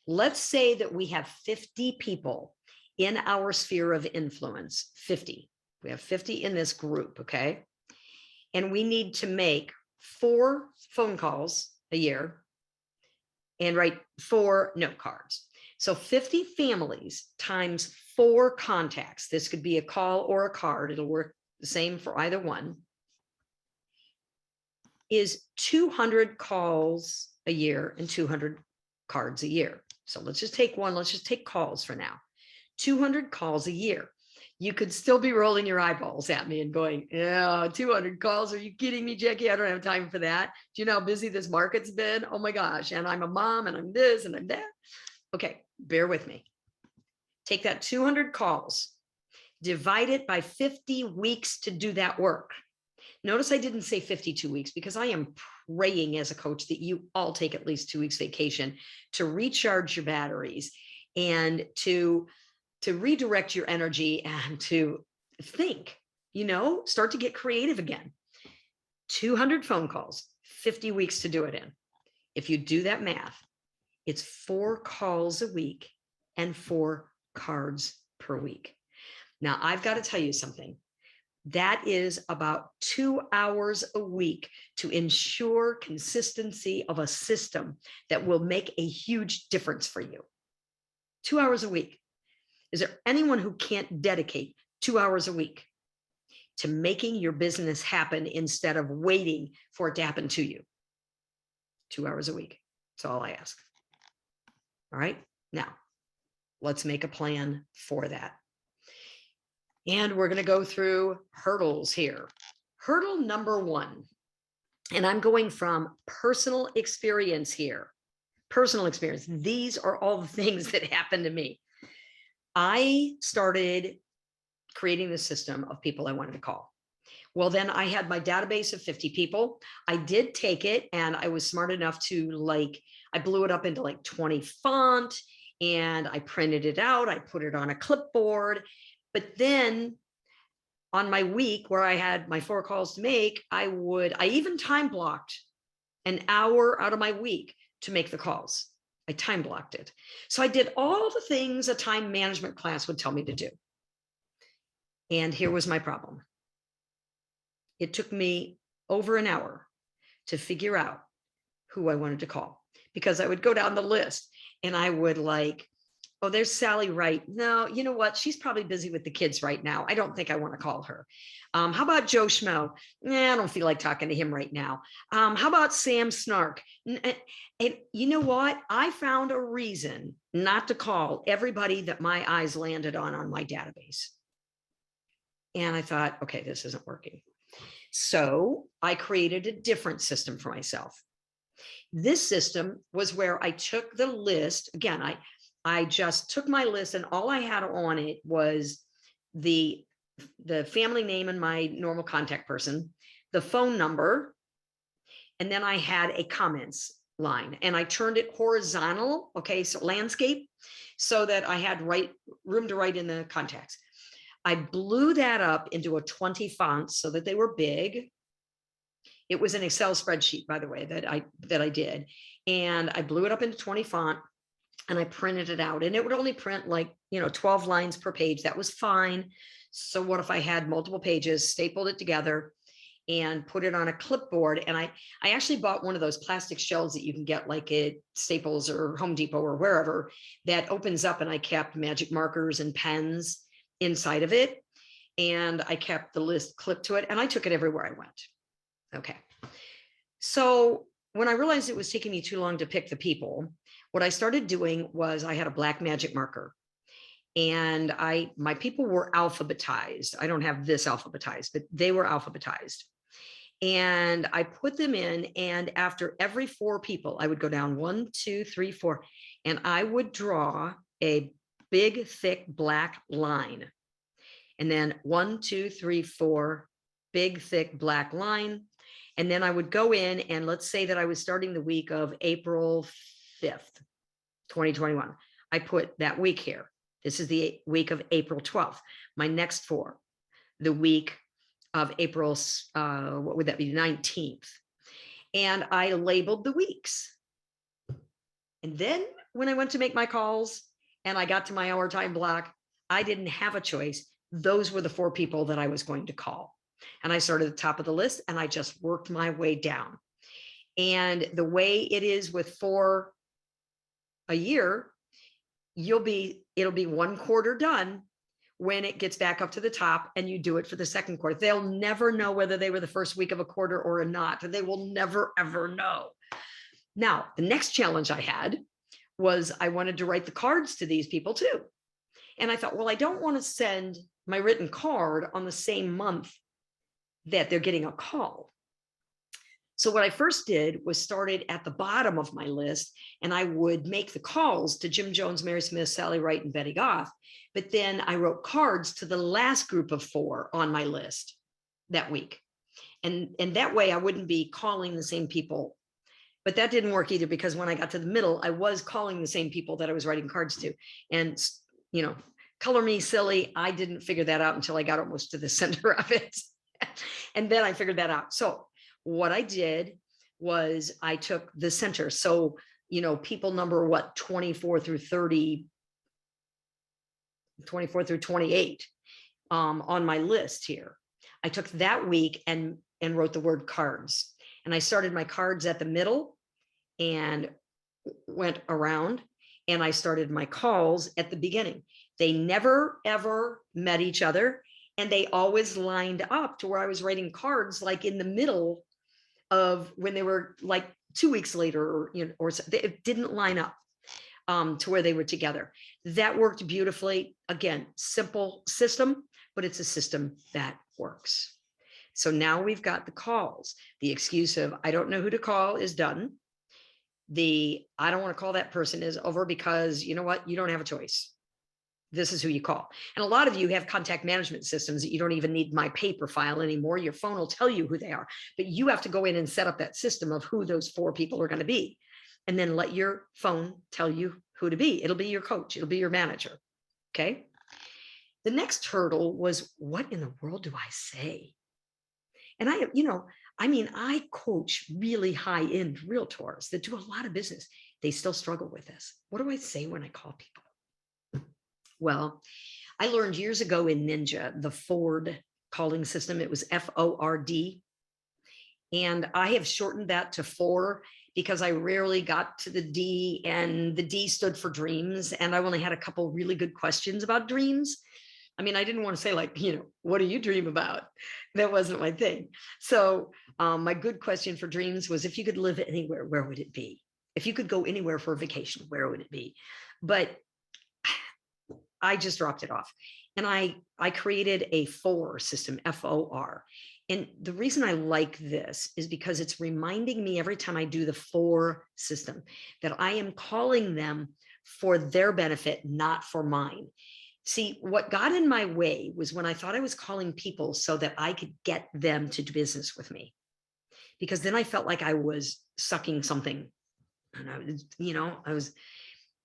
Let's say that we have 50 people in our sphere of influence. 50. We have 50 in this group. Okay. And we need to make 4 phone calls a year and write 4 note cards. So 50 families times 4 contacts. This could be a call or a card. It'll work the same for either one. is 200 calls a year and 200 cards a year. So let's just take one. Let's just take calls for now. 200 calls a year. You could still be rolling your eyeballs at me and going, yeah, 200 calls. Are you kidding me, Jackie? I don't have time for that. Do you know how busy this market's been? Oh my gosh. And I'm a mom and I'm this and I'm that. Okay, bear with me. Take that 200 calls, divide it by 50 weeks to do that work. Notice I didn't say 52 weeks because I am praying as a coach that you all take at least 2 weeks vacation to recharge your batteries and to redirect your energy and to think, start to get creative again. 200 phone calls, 50 weeks to do it in. If you do that math, it's 4 calls a week and 4 cards per week. Now, I've got to tell you something. That is about 2 hours a week to ensure consistency of a system that will make a huge difference for you. 2 hours a week. Is there anyone who can't dedicate 2 hours a week to making your business happen instead of waiting for it to happen to you? 2 hours a week. That's all I ask. All right. Now, let's make a plan for that. And we're going to go through hurdles here. Hurdle number 1, and I'm going from personal experience here. Personal experience. These are all the things that happened to me. I started creating the system of people I wanted to call. Well, then I had my database of 50 people. I did take it and I was smart enough to I blew it up into 20 font and I printed it out. I put it on a clipboard. But then on my week where I had my 4 calls to make, I even time blocked an hour out of my week to make the calls. I time blocked it. So I did all the things a time management class would tell me to do. And here was my problem. It took me over an hour to figure out who I wanted to call, because I would go down the list and I would oh, there's Sally Wright. No, you know what? She's probably busy with the kids right now. I don't think I want to call her. How about Joe Schmo? I don't feel like talking to him right now. How about Sam Snark? And you know what? I found a reason not to call everybody that my eyes landed on my database. And I thought, okay, this isn't working. So I created a different system for myself. This system was where I took the list. Again, I just took my list and all I had on it was the family name and my normal contact person, the phone number, and then I had a comments line and I turned it horizontal. Okay, so landscape, so that I had room to write in the contacts. I blew that up into a 20 fonts so that they were big. It was an Excel spreadsheet, by the way, that I did. And I blew it up into 20 font and I printed it out, and it would only print 12 lines per page. That was fine. So what if I had multiple pages, stapled it together and put it on a clipboard? And I actually bought one of those plastic shells that you can get at Staples or Home Depot or wherever, that opens up, and I kept magic markers and pens inside of it. And I kept the list clipped to it, and I took it everywhere I went. Okay. So when I realized it was taking me too long to pick the people, what I started doing was I had a black magic marker, and my people were alphabetized. I don't have this alphabetized, but they were alphabetized. And I put them in, and after every 4 people, I would go down 1, 2, 3, 4, and I would draw a big, thick black line. And then 1, 2, 3, 4, big, thick black line. And then I would go in, and let's say that I was starting the week of April 5th, 2021. I put that week here. This is the week of April 12th. My next 4, the week of April, what would that be, 19th. And I labeled the weeks. And then when I went to make my calls and I got to my hour time block, I didn't have a choice. Those were the 4 people that I was going to call. And I started at the top of the list and I just worked my way down. And the way it is with 4 a year, it'll be 1 quarter done when it gets back up to the top, and you do it for the second quarter. They'll never know whether they were the first week of a quarter or not. They will never, ever know. Now, the next challenge I had was I wanted to write the cards to these people too. And I thought, well, I don't want to send my written card on the same month that they're getting a call. So what I first did was started at the bottom of my list, and I would make the calls to Jim Jones, Mary Smith, Sally Wright, and Betty Goff. But then I wrote cards to the last group of 4 on my list that week. And that way I wouldn't be calling the same people. But that didn't work either, because when I got to the middle, I was calling the same people that I was writing cards to. And, you know, color me silly, I didn't figure that out until I got almost to the center of it. And then I figured that out. So what I did was I took the center. So, you know, people number 24 through 30, 24 through 28 on my list here. I took that week and wrote the word cards. And I started my cards at the middle and went around, and I started my calls at the beginning. They never, ever met each other. And they always lined up to where I was writing cards like in the middle of when they were like 2 weeks later, or, you know, or it didn't line up to where they were together. That worked beautifully. Again, simple system, but it's a system that works. So now we've got the calls. The excuse of I don't know who to call is done. The I don't want to call that person is over, because you know what? You don't have a choice. This is who you call. And a lot of you have contact management systems that you don't even need my paper file anymore. Your phone will tell you who they are, but you have to go in and set up that system of who those 4 people are going to be. And then let your phone tell you who to be. It'll be your coach. It'll be your manager. Okay. The next hurdle was, what in the world do I say? And I coach really high-end realtors that do a lot of business. They still struggle with this. What do I say when I call people? Well, I learned years ago in NCJAR, the Ford calling system. It was FORD. And I have shortened that to 4 because I rarely got to the D, and the D stood for dreams. And I only had a couple really good questions about dreams. I mean, I didn't want to say like, you know, what do you dream about? That wasn't my thing. So my good question for dreams was, if you could live anywhere, where would it be? If you could go anywhere for a vacation, where would it be? But I just dropped it off. And I created a 4 system, FOR. And the reason I like this is because it's reminding me every time I do the 4 system that I am calling them for their benefit, not for mine. See, what got in my way was when I thought I was calling people so that I could get them to do business with me, because then I felt like I was sucking something. And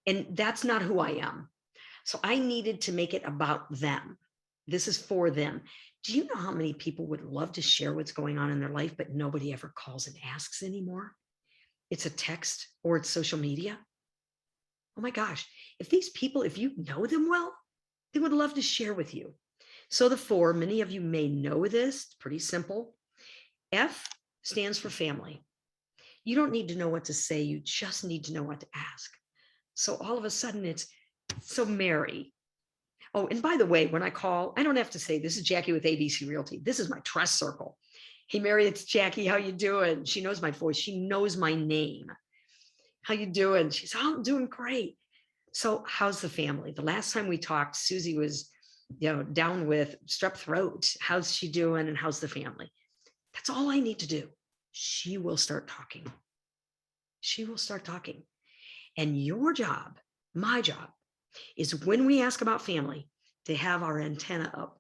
and that's not who I am. So I needed to make it about them. This is for them. Do you know how many people would love to share what's going on in their life, but nobody ever calls and asks anymore? It's a text or it's social media. Oh my gosh. If these people, if you know them well, they would love to share with you. So the 4, many of you may know this, it's pretty simple. F stands for family. You don't need to know what to say. You just need to know what to ask. So all of a sudden it's, so Mary. Oh, and by the way, when I call, I don't have to say, this is Jackie with ABC Realty. This is my trust circle. Hey, Mary, it's Jackie. How you doing? She knows my voice. She knows my name. How you doing? She's, oh, I'm doing great. So how's the family? The last time we talked, Susie was, down with strep throat. How's she doing? And how's the family? That's all I need to do. She will start talking. She will start talking. And your job, my job, is when we ask about family, to have our antenna up.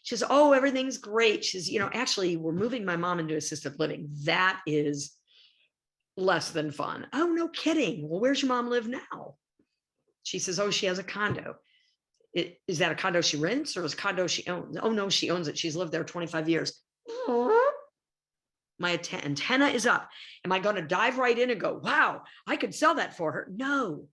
She says, oh, everything's great. She says, actually, we're moving my mom into assisted living. That is less than fun. Oh, no kidding. Well, where's your mom live now? She says, oh, she has a condo. Is that a condo she rents, or is a condo she owns? Oh, no, she owns it. She's lived there 25 years. My antenna is up. Am I going to dive right in and go, wow, I could sell that for her? No.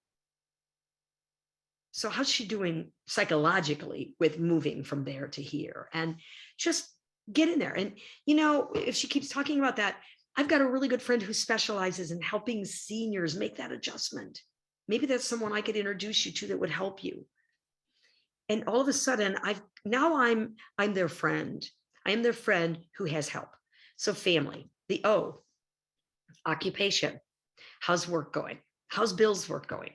So how's she doing psychologically with moving from there to here? And just get in there. And, if she keeps talking about that, I've got a really good friend who specializes in helping seniors make that adjustment. Maybe that's someone I could introduce you to that would help you. And all of a sudden I'm their friend. I am their friend who has help. So family, the O, occupation. How's work going? How's Bill's work going?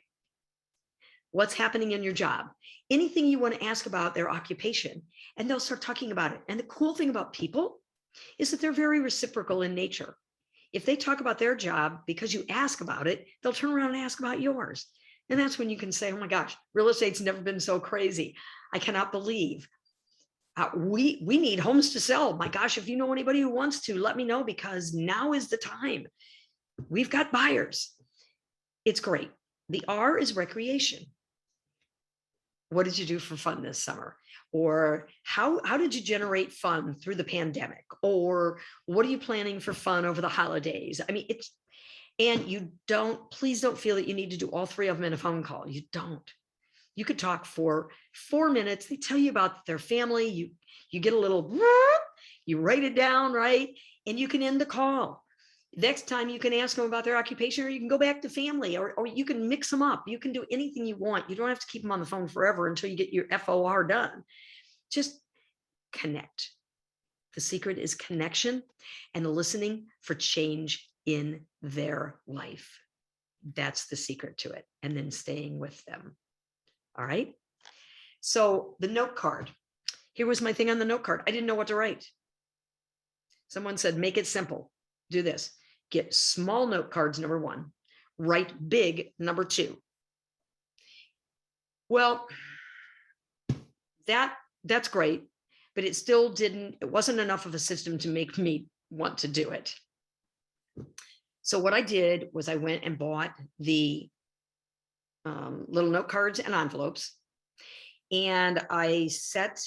What's happening in your job? Anything you want to ask about their occupation, and they'll start talking about it. And the cool thing about people is that they're very reciprocal in nature. If they talk about their job because you ask about it, they'll turn around and ask about yours. And that's when you can say, oh my gosh, real estate's never been so crazy. I cannot believe we need homes to sell. My gosh, if you know anybody who wants to, let me know, because now is the time. We've got buyers. It's great. The R is recreation. What did you do for fun this summer? Or how did you generate fun through the pandemic? Or what are you planning for fun over the holidays? I mean, and please don't feel that you need to do all three of them in a phone call. You don't. You could talk for 4 minutes. They tell you about their family. You get a little, you write it down, right? And you can end the call. Next time you can ask them about their occupation, or you can go back to family, or you can mix them up. You can do anything you want. You don't have to keep them on the phone forever until you get your FOR done. Just connect. The secret is connection and listening for change in their life. That's the secret to it. And then staying with them. All right. So the note card. Here was my thing on the note card. I didn't know what to write. Someone said, make it simple. Do this. Get small note cards, number 1. Write big, number 2. Well, that's great, but it wasn't enough of a system to make me want to do it. So what I did was I went and bought the little note cards and envelopes, and I set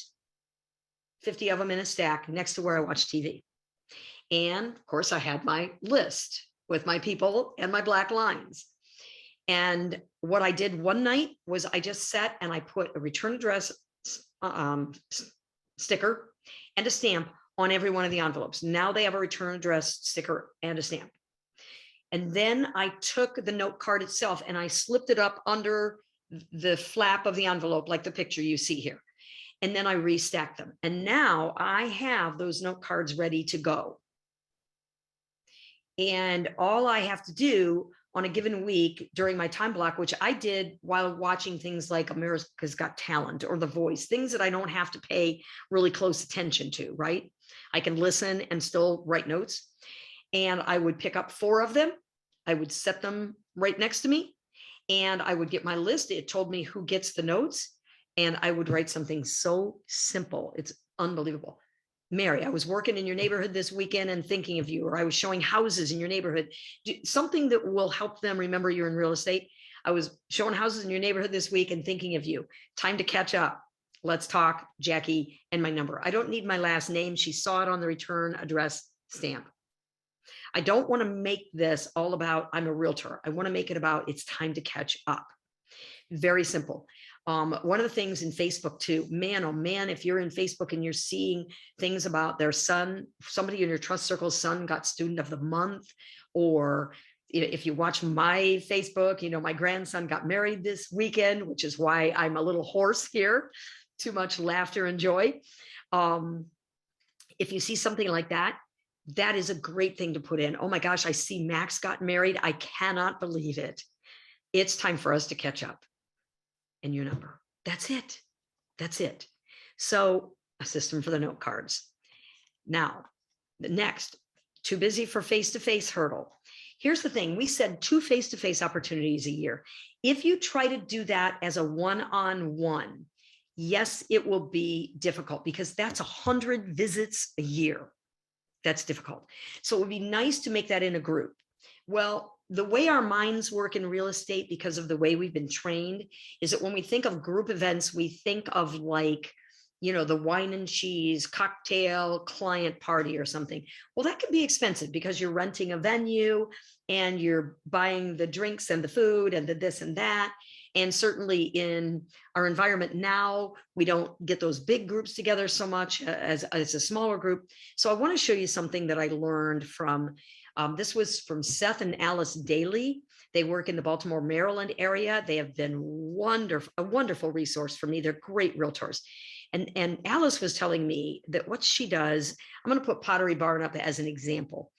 50 of them in a stack next to where I watch TV. And of course, I had my list with my people and my black lines. And what I did one night was I just sat and I put a return address sticker and a stamp on every one of the envelopes. Now they have a return address sticker and a stamp. And then I took the note card itself and I slipped it up under the flap of the envelope, like the picture you see here. And then I restacked them. And now I have those note cards ready to go. And all I have to do on a given week during my time block, which I did while watching things like America's Got Talent or The Voice, things that I don't have to pay really close attention to, right? I can listen and still write notes. And I would pick up 4 of them. I would set them right next to me. And I would get my list. It told me who gets the notes. And I would write something so simple. It's unbelievable. Mary, I was working in your neighborhood this weekend and thinking of you, or I was showing houses in your neighborhood, something that will help them remember you're in real estate. I was showing houses in your neighborhood this week and thinking of you. Time to catch up. Let's talk, Jackie, and my number. I don't need my last name. She saw it on the return address stamp. I don't want to make this all about I'm a realtor. I want to make it about it's time to catch up. Very simple. One of the things in Facebook too, man, oh man, if you're in Facebook and you're seeing things about their son, somebody in your trust circle's son got student of the month, or if you watch my Facebook, my grandson got married this weekend, which is why I'm a little hoarse here, too much laughter and joy. If you see something like that, that is a great thing to put in. Oh my gosh, I see Max got married. I cannot believe it. It's time for us to catch up. And your number. That's it. That's it. So a system for the note cards. Now, the next, too busy for face-to-face hurdle. Here's the thing. We said 2 face-to-face opportunities a year. If you try to do that as a one-on-one, yes, it will be difficult because that's 100 visits a year. That's difficult. So it would be nice to make that in a group. Well, the way our minds work in real estate, because of the way we've been trained, is that when we think of group events, we think of like, the wine and cheese cocktail client party or something. Well, that can be expensive because you're renting a venue and you're buying the drinks and the food and the this and that. And certainly in our environment now, we don't get those big groups together so much as a smaller group. So I want to show you something that I learned from This was from Seth and Alice Daly. They work in the Baltimore, Maryland area. They have been a wonderful resource for me. They're great realtors. And Alice was telling me that what she does, I'm going to put Pottery Barn up as an example.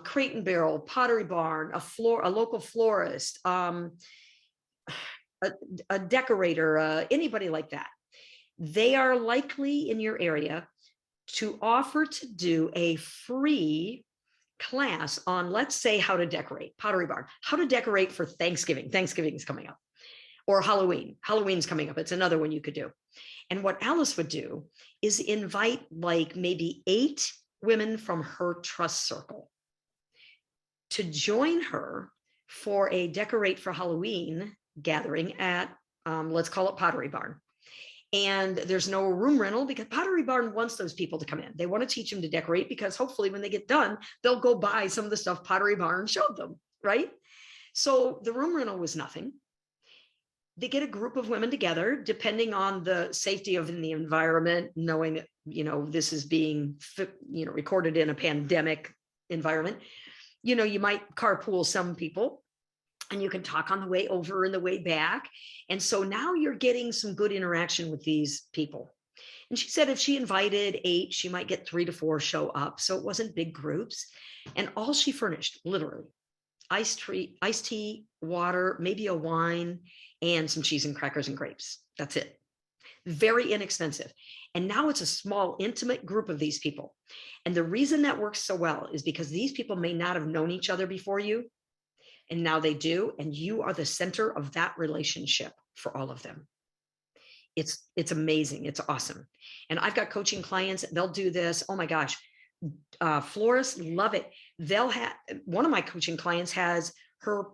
Crate and Barrel, Pottery Barn, a local florist, a decorator, anybody like that. They are likely in your area to offer to do a free class on, let's say, how to decorate, Pottery Barn, how to decorate for Thanksgiving. Thanksgiving is coming up, or Halloween. Halloween's coming up. It's another one you could do. And what Alice would do is invite like maybe 8 women from her trust circle to join her for a Decorate for Halloween gathering at, let's call it Pottery Barn. And there's no room rental because Pottery Barn wants those people to come in. They want to teach them to decorate because hopefully when they get done, they'll go buy some of the stuff Pottery Barn showed them, right? So the room rental was nothing. They get a group of women together, depending on the safety of the environment, knowing that, this is being, recorded in a pandemic environment. You might carpool some people, and you can talk on the way over and the way back. And so now you're getting some good interaction with these people. And she said if she invited 8, she might get 3 to 4 show up. So it wasn't big groups. And all she furnished, literally, iced tea, water, maybe a wine, and some cheese and crackers and grapes. That's it. Very inexpensive. And now it's a small, intimate group of these people. And the reason that works so well is because these people may not have known each other before you, and now they do, and you are the center of that relationship for all of them. It's amazing. It's awesome. And I've got coaching clients, they'll do this. Oh my gosh. Florists love it. One of my coaching clients has her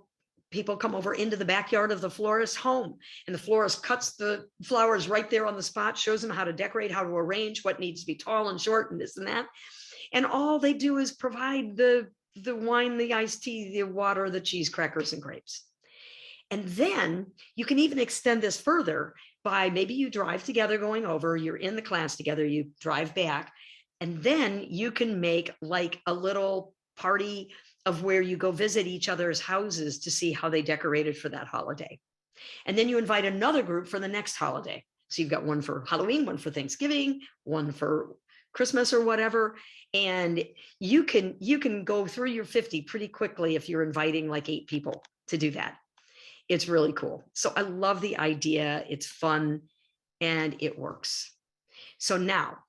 people come over into the backyard of the florist's home, and the florist cuts the flowers right there on the spot, shows them how to decorate, how to arrange what needs to be tall and short and this and that. And all they do is provide the wine, the iced tea, the water, the cheese, crackers, and grapes. And then you can even extend this further by maybe you drive together going over, you're in the class together, you drive back, and then you can make like a little party of where you go visit each other's houses to see how they decorated for that holiday. And then you invite another group for the next holiday. So you've got one for Halloween, one for Thanksgiving, one for Christmas or whatever. And you can go through your 50 pretty quickly if you're inviting like 8 people to do that. It's really cool. So I love the idea. It's fun and it works. So now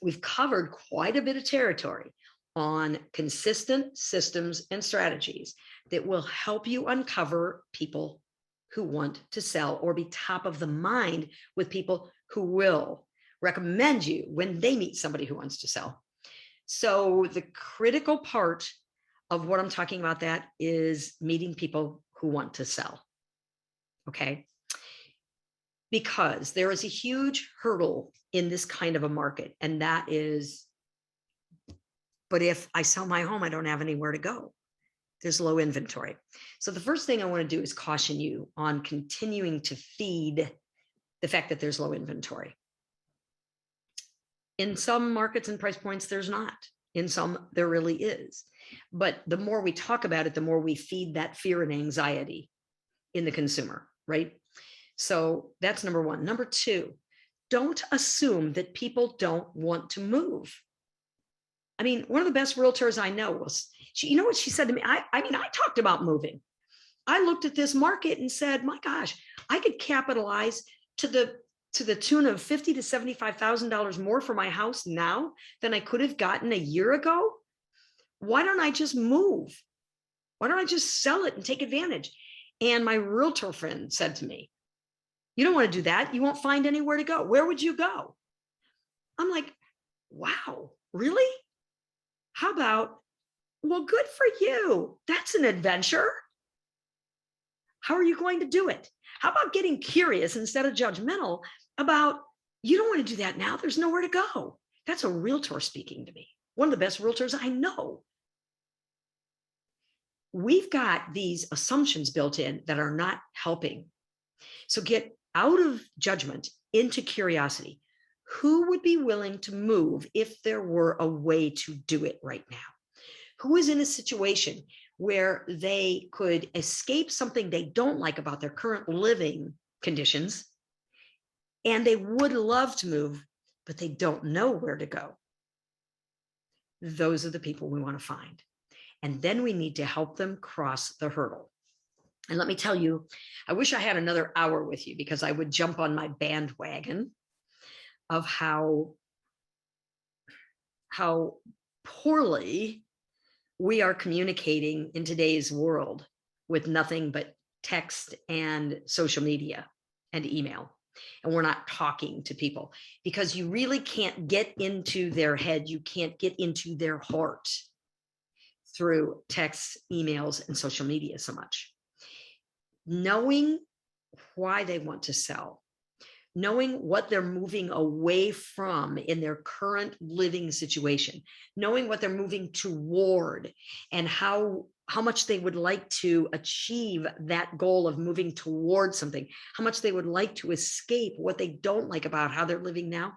we've covered quite a bit of territory on consistent systems and strategies that will help you uncover people who want to sell or be top of the mind with people who will recommend you when they meet somebody who wants to sell. So the critical part of what I'm talking about that is meeting people who want to sell. Okay. Because there is a huge hurdle in this kind of a market, and that is, but if I sell my home, I don't have anywhere to go. There's low inventory. So the first thing I want to do is caution you on continuing to feed the fact that there's low inventory. In some markets and price points, there's not. In some, there really is. But the more we talk about it, the more we feed that fear and anxiety in the consumer, right? So that's number one. Number two, don't assume that people don't want to move. I mean, one of the best realtors I know was, you know what she said to me? I talked about moving. I looked at this market and said, my gosh, I could capitalize to the tune of $50,000 to $75,000 more for my house now than I could have gotten a year ago. Why don't I just move? Why don't I just sell it and take advantage? And my realtor friend said to me, you don't want to do that. You won't find anywhere to go. Where would you go? I'm like, wow, really? How about, well, good for you. That's an adventure. How are you going to do it? How about getting curious instead of judgmental about, you don't want to do that now. There's nowhere to go. That's a realtor speaking to me. One of the best realtors I know. We've got these assumptions built in that are not helping. So get out of judgment into curiosity. Who would be willing to move if there were a way to do it right now? Who is in a situation where they could escape something they don't like about their current living conditions, and they would love to move, but they don't know where to go? Those are the people we want to find. And then we need to help them cross the hurdle. And let me tell you, I wish I had another hour with you, because I would jump on my bandwagon of how poorly we are communicating in today's world with nothing but text and social media and email. And we're not talking to people, because you really can't get into their head. You can't get into their heart through texts, emails, and social media so much. Knowing why they want to sell, knowing what they're moving away from in their current living situation, knowing what they're moving toward, and how much they would like to achieve that goal of moving towards something, how much they would like to escape what they don't like about how they're living now.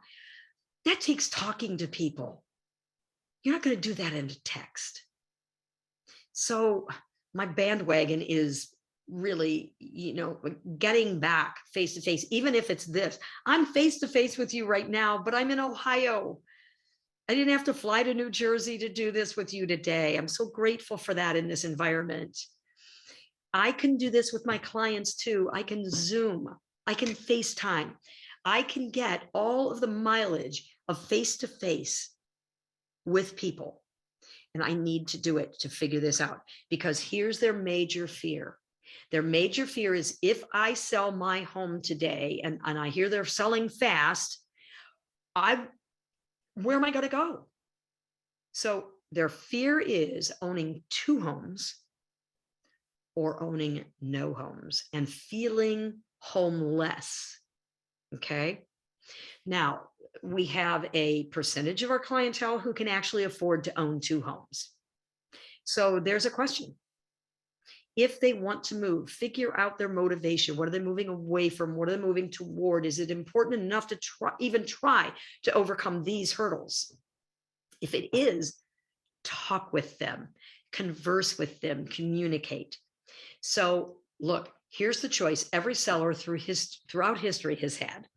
That takes talking to people. You're not going to do that in a text. So my bandwagon is really, getting back face to face, even if it's this. I'm face to face with you right now, but I'm in Ohio. I didn't have to fly to New Jersey to do this with you today. I'm so grateful for that in this environment. I can do this with my clients too. I can Zoom, I can FaceTime. I can get all of the mileage of face to face with people. And I need to do it to figure this out, because here's their major fear. Their major fear is, if I sell my home today, and I hear they're selling fast, where am I going to go? So their fear is owning 2 homes or owning no homes and feeling homeless. Okay. Now, we have a percentage of our clientele who can actually afford to own 2 homes. So there's a question. If they want to move, figure out their motivation. What are they moving away from? What are they moving toward? Is it important enough to try to overcome these hurdles? If it is, talk with them, converse with them, communicate. So look, here's the choice every seller throughout history has had: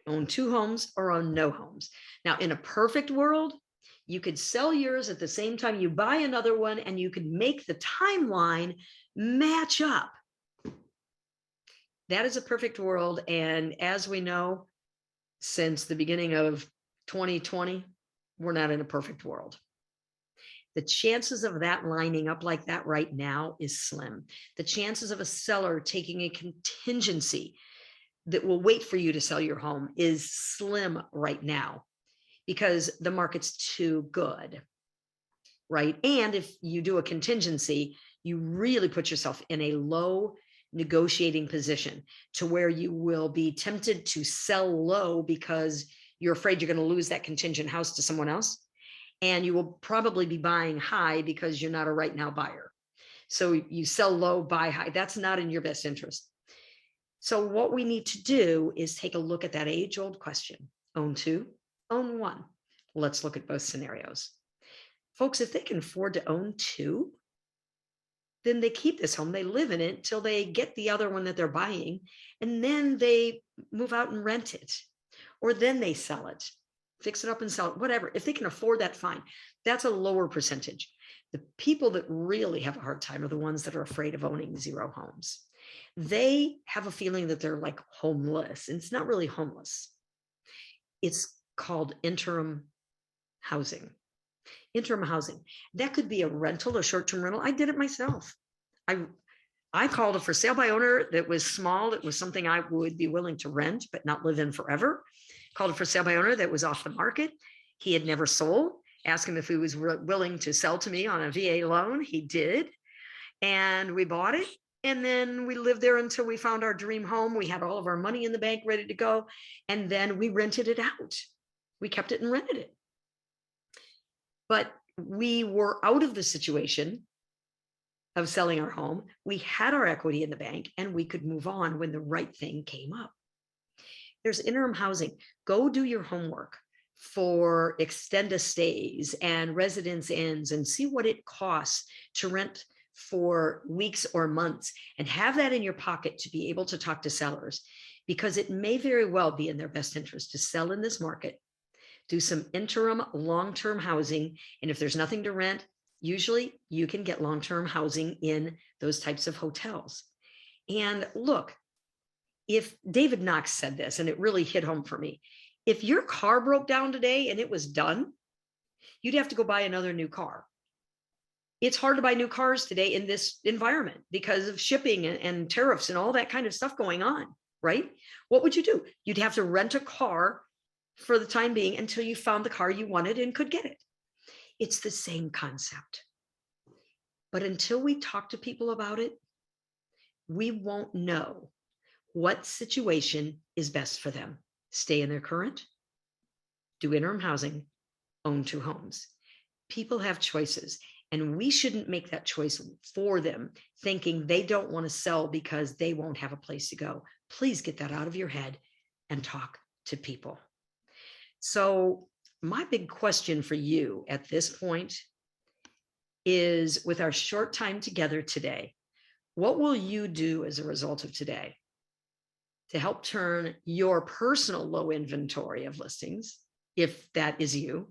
own 2 homes or own no homes. Now, in a perfect world, you could sell yours at the same time you buy another one, and you could make the timeline match up. That is a perfect world. And as we know, since the beginning of 2020, we're not in a perfect world. The chances of that lining up like that right now is slim. The chances of a seller taking a contingency that will wait for you to sell your home is slim right now, because the market's too good, right? And if you do a contingency, you really put yourself in a low negotiating position to where you will be tempted to sell low because you're afraid you're going to lose that contingent house to someone else. And you will probably be buying high because you're not a right now buyer. So you sell low, buy high. That's not in your best interest. So what we need to do is take a look at that age-old question: own 2, own 1. Let's look at both scenarios. Folks, if they can afford to own 2, then they keep this home, they live in it till they get the other one that they're buying, and then they move out and rent it, or then they sell it, fix it up and sell it, whatever. If they can afford that, fine. That's a lower percentage. The people that really have a hard time are the ones that are afraid of owning 0 homes. They have a feeling that they're like homeless, and it's not really homeless. It's called interim housing. Interim housing. That could be a rental, a short-term rental. I did it myself. I called a for sale by owner that was small. It was something I would be willing to rent, but not live in forever. Called a for sale by owner that was off the market. He had never sold. Asked him if he was willing to sell to me on a VA loan. He did. And we bought it. And then we lived there until we found our dream home. We had all of our money in the bank ready to go. And then we rented it out. We kept it and rented it. But we were out of the situation of selling our home. We had our equity in the bank, and we could move on when the right thing came up. There's interim housing. Go do your homework. for extended stays and residence inns and see what it costs to rent for weeks or months, and have that in your pocket to be able to talk to sellers, because it may very well be in their best interest to sell in this market, do some interim long-term housing. And if there's nothing to rent, usually you can get long-term housing in those types of hotels. And look, if David Knox said this, and it really hit home for me, if your car broke down today and it was done, you'd have to go buy another new car. It's hard to buy new cars today in this environment because of shipping and tariffs and all that kind of stuff going on, right? What would you do? You'd have to rent a car for the time being until you found the car you wanted and could get it. It's the same concept. But until we talk to people about it, we won't know what situation is best for them. Stay in their current, do interim housing, own 2 homes. People have choices, and we shouldn't make that choice for them, thinking they don't want to sell because they won't have a place to go. Please get that out of your head and talk to people. So my big question for you at this point is, with our short time together today, what will you do as a result of today to help turn your personal low inventory of listings, if that is you,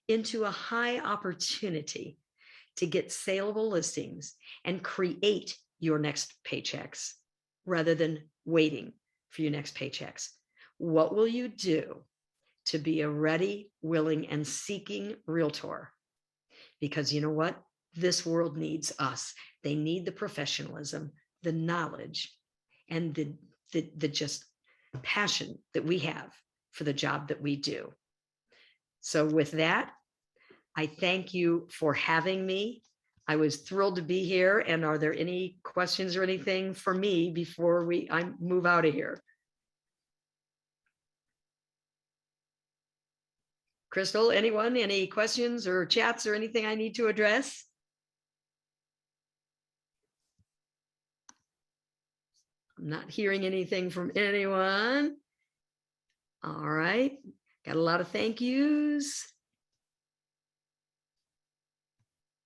into a high opportunity to get saleable listings and create your next paychecks rather than waiting for your next paychecks? What will you do to be a ready, willing, and seeking realtor? Because you know what? This world needs us. They need the professionalism, the knowledge, and the just passion that we have for the job that we do. So with that, I thank you for having me. I was thrilled to be here. And are there any questions or anything for me before I move out of here? Crystal, anyone, any questions or chats or anything I need to address? I'm not hearing anything from anyone. All right, got a lot of thank yous.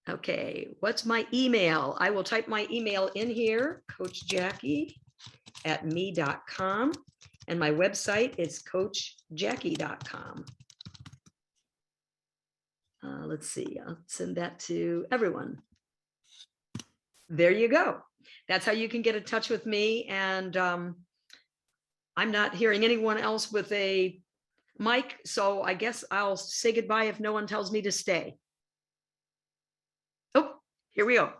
Okay, what's my email? I will type my email in here, coachjackie@me.com, and my website is coachjackie.com. Let's see, I'll send that to everyone. There you go. That's how you can get in touch with me. And I'm not hearing anyone else with a mic, so I guess I'll say goodbye if no one tells me to stay. Oh, here we go.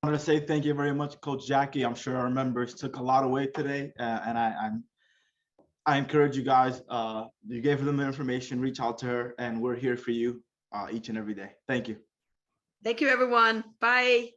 I want to say thank you very much, Coach Jackie. I'm sure our members took a lot away today, and I encourage you guys. You gave them the information. Reach out to her, and we're here for you each and every day. Thank you. Thank you, everyone. Bye.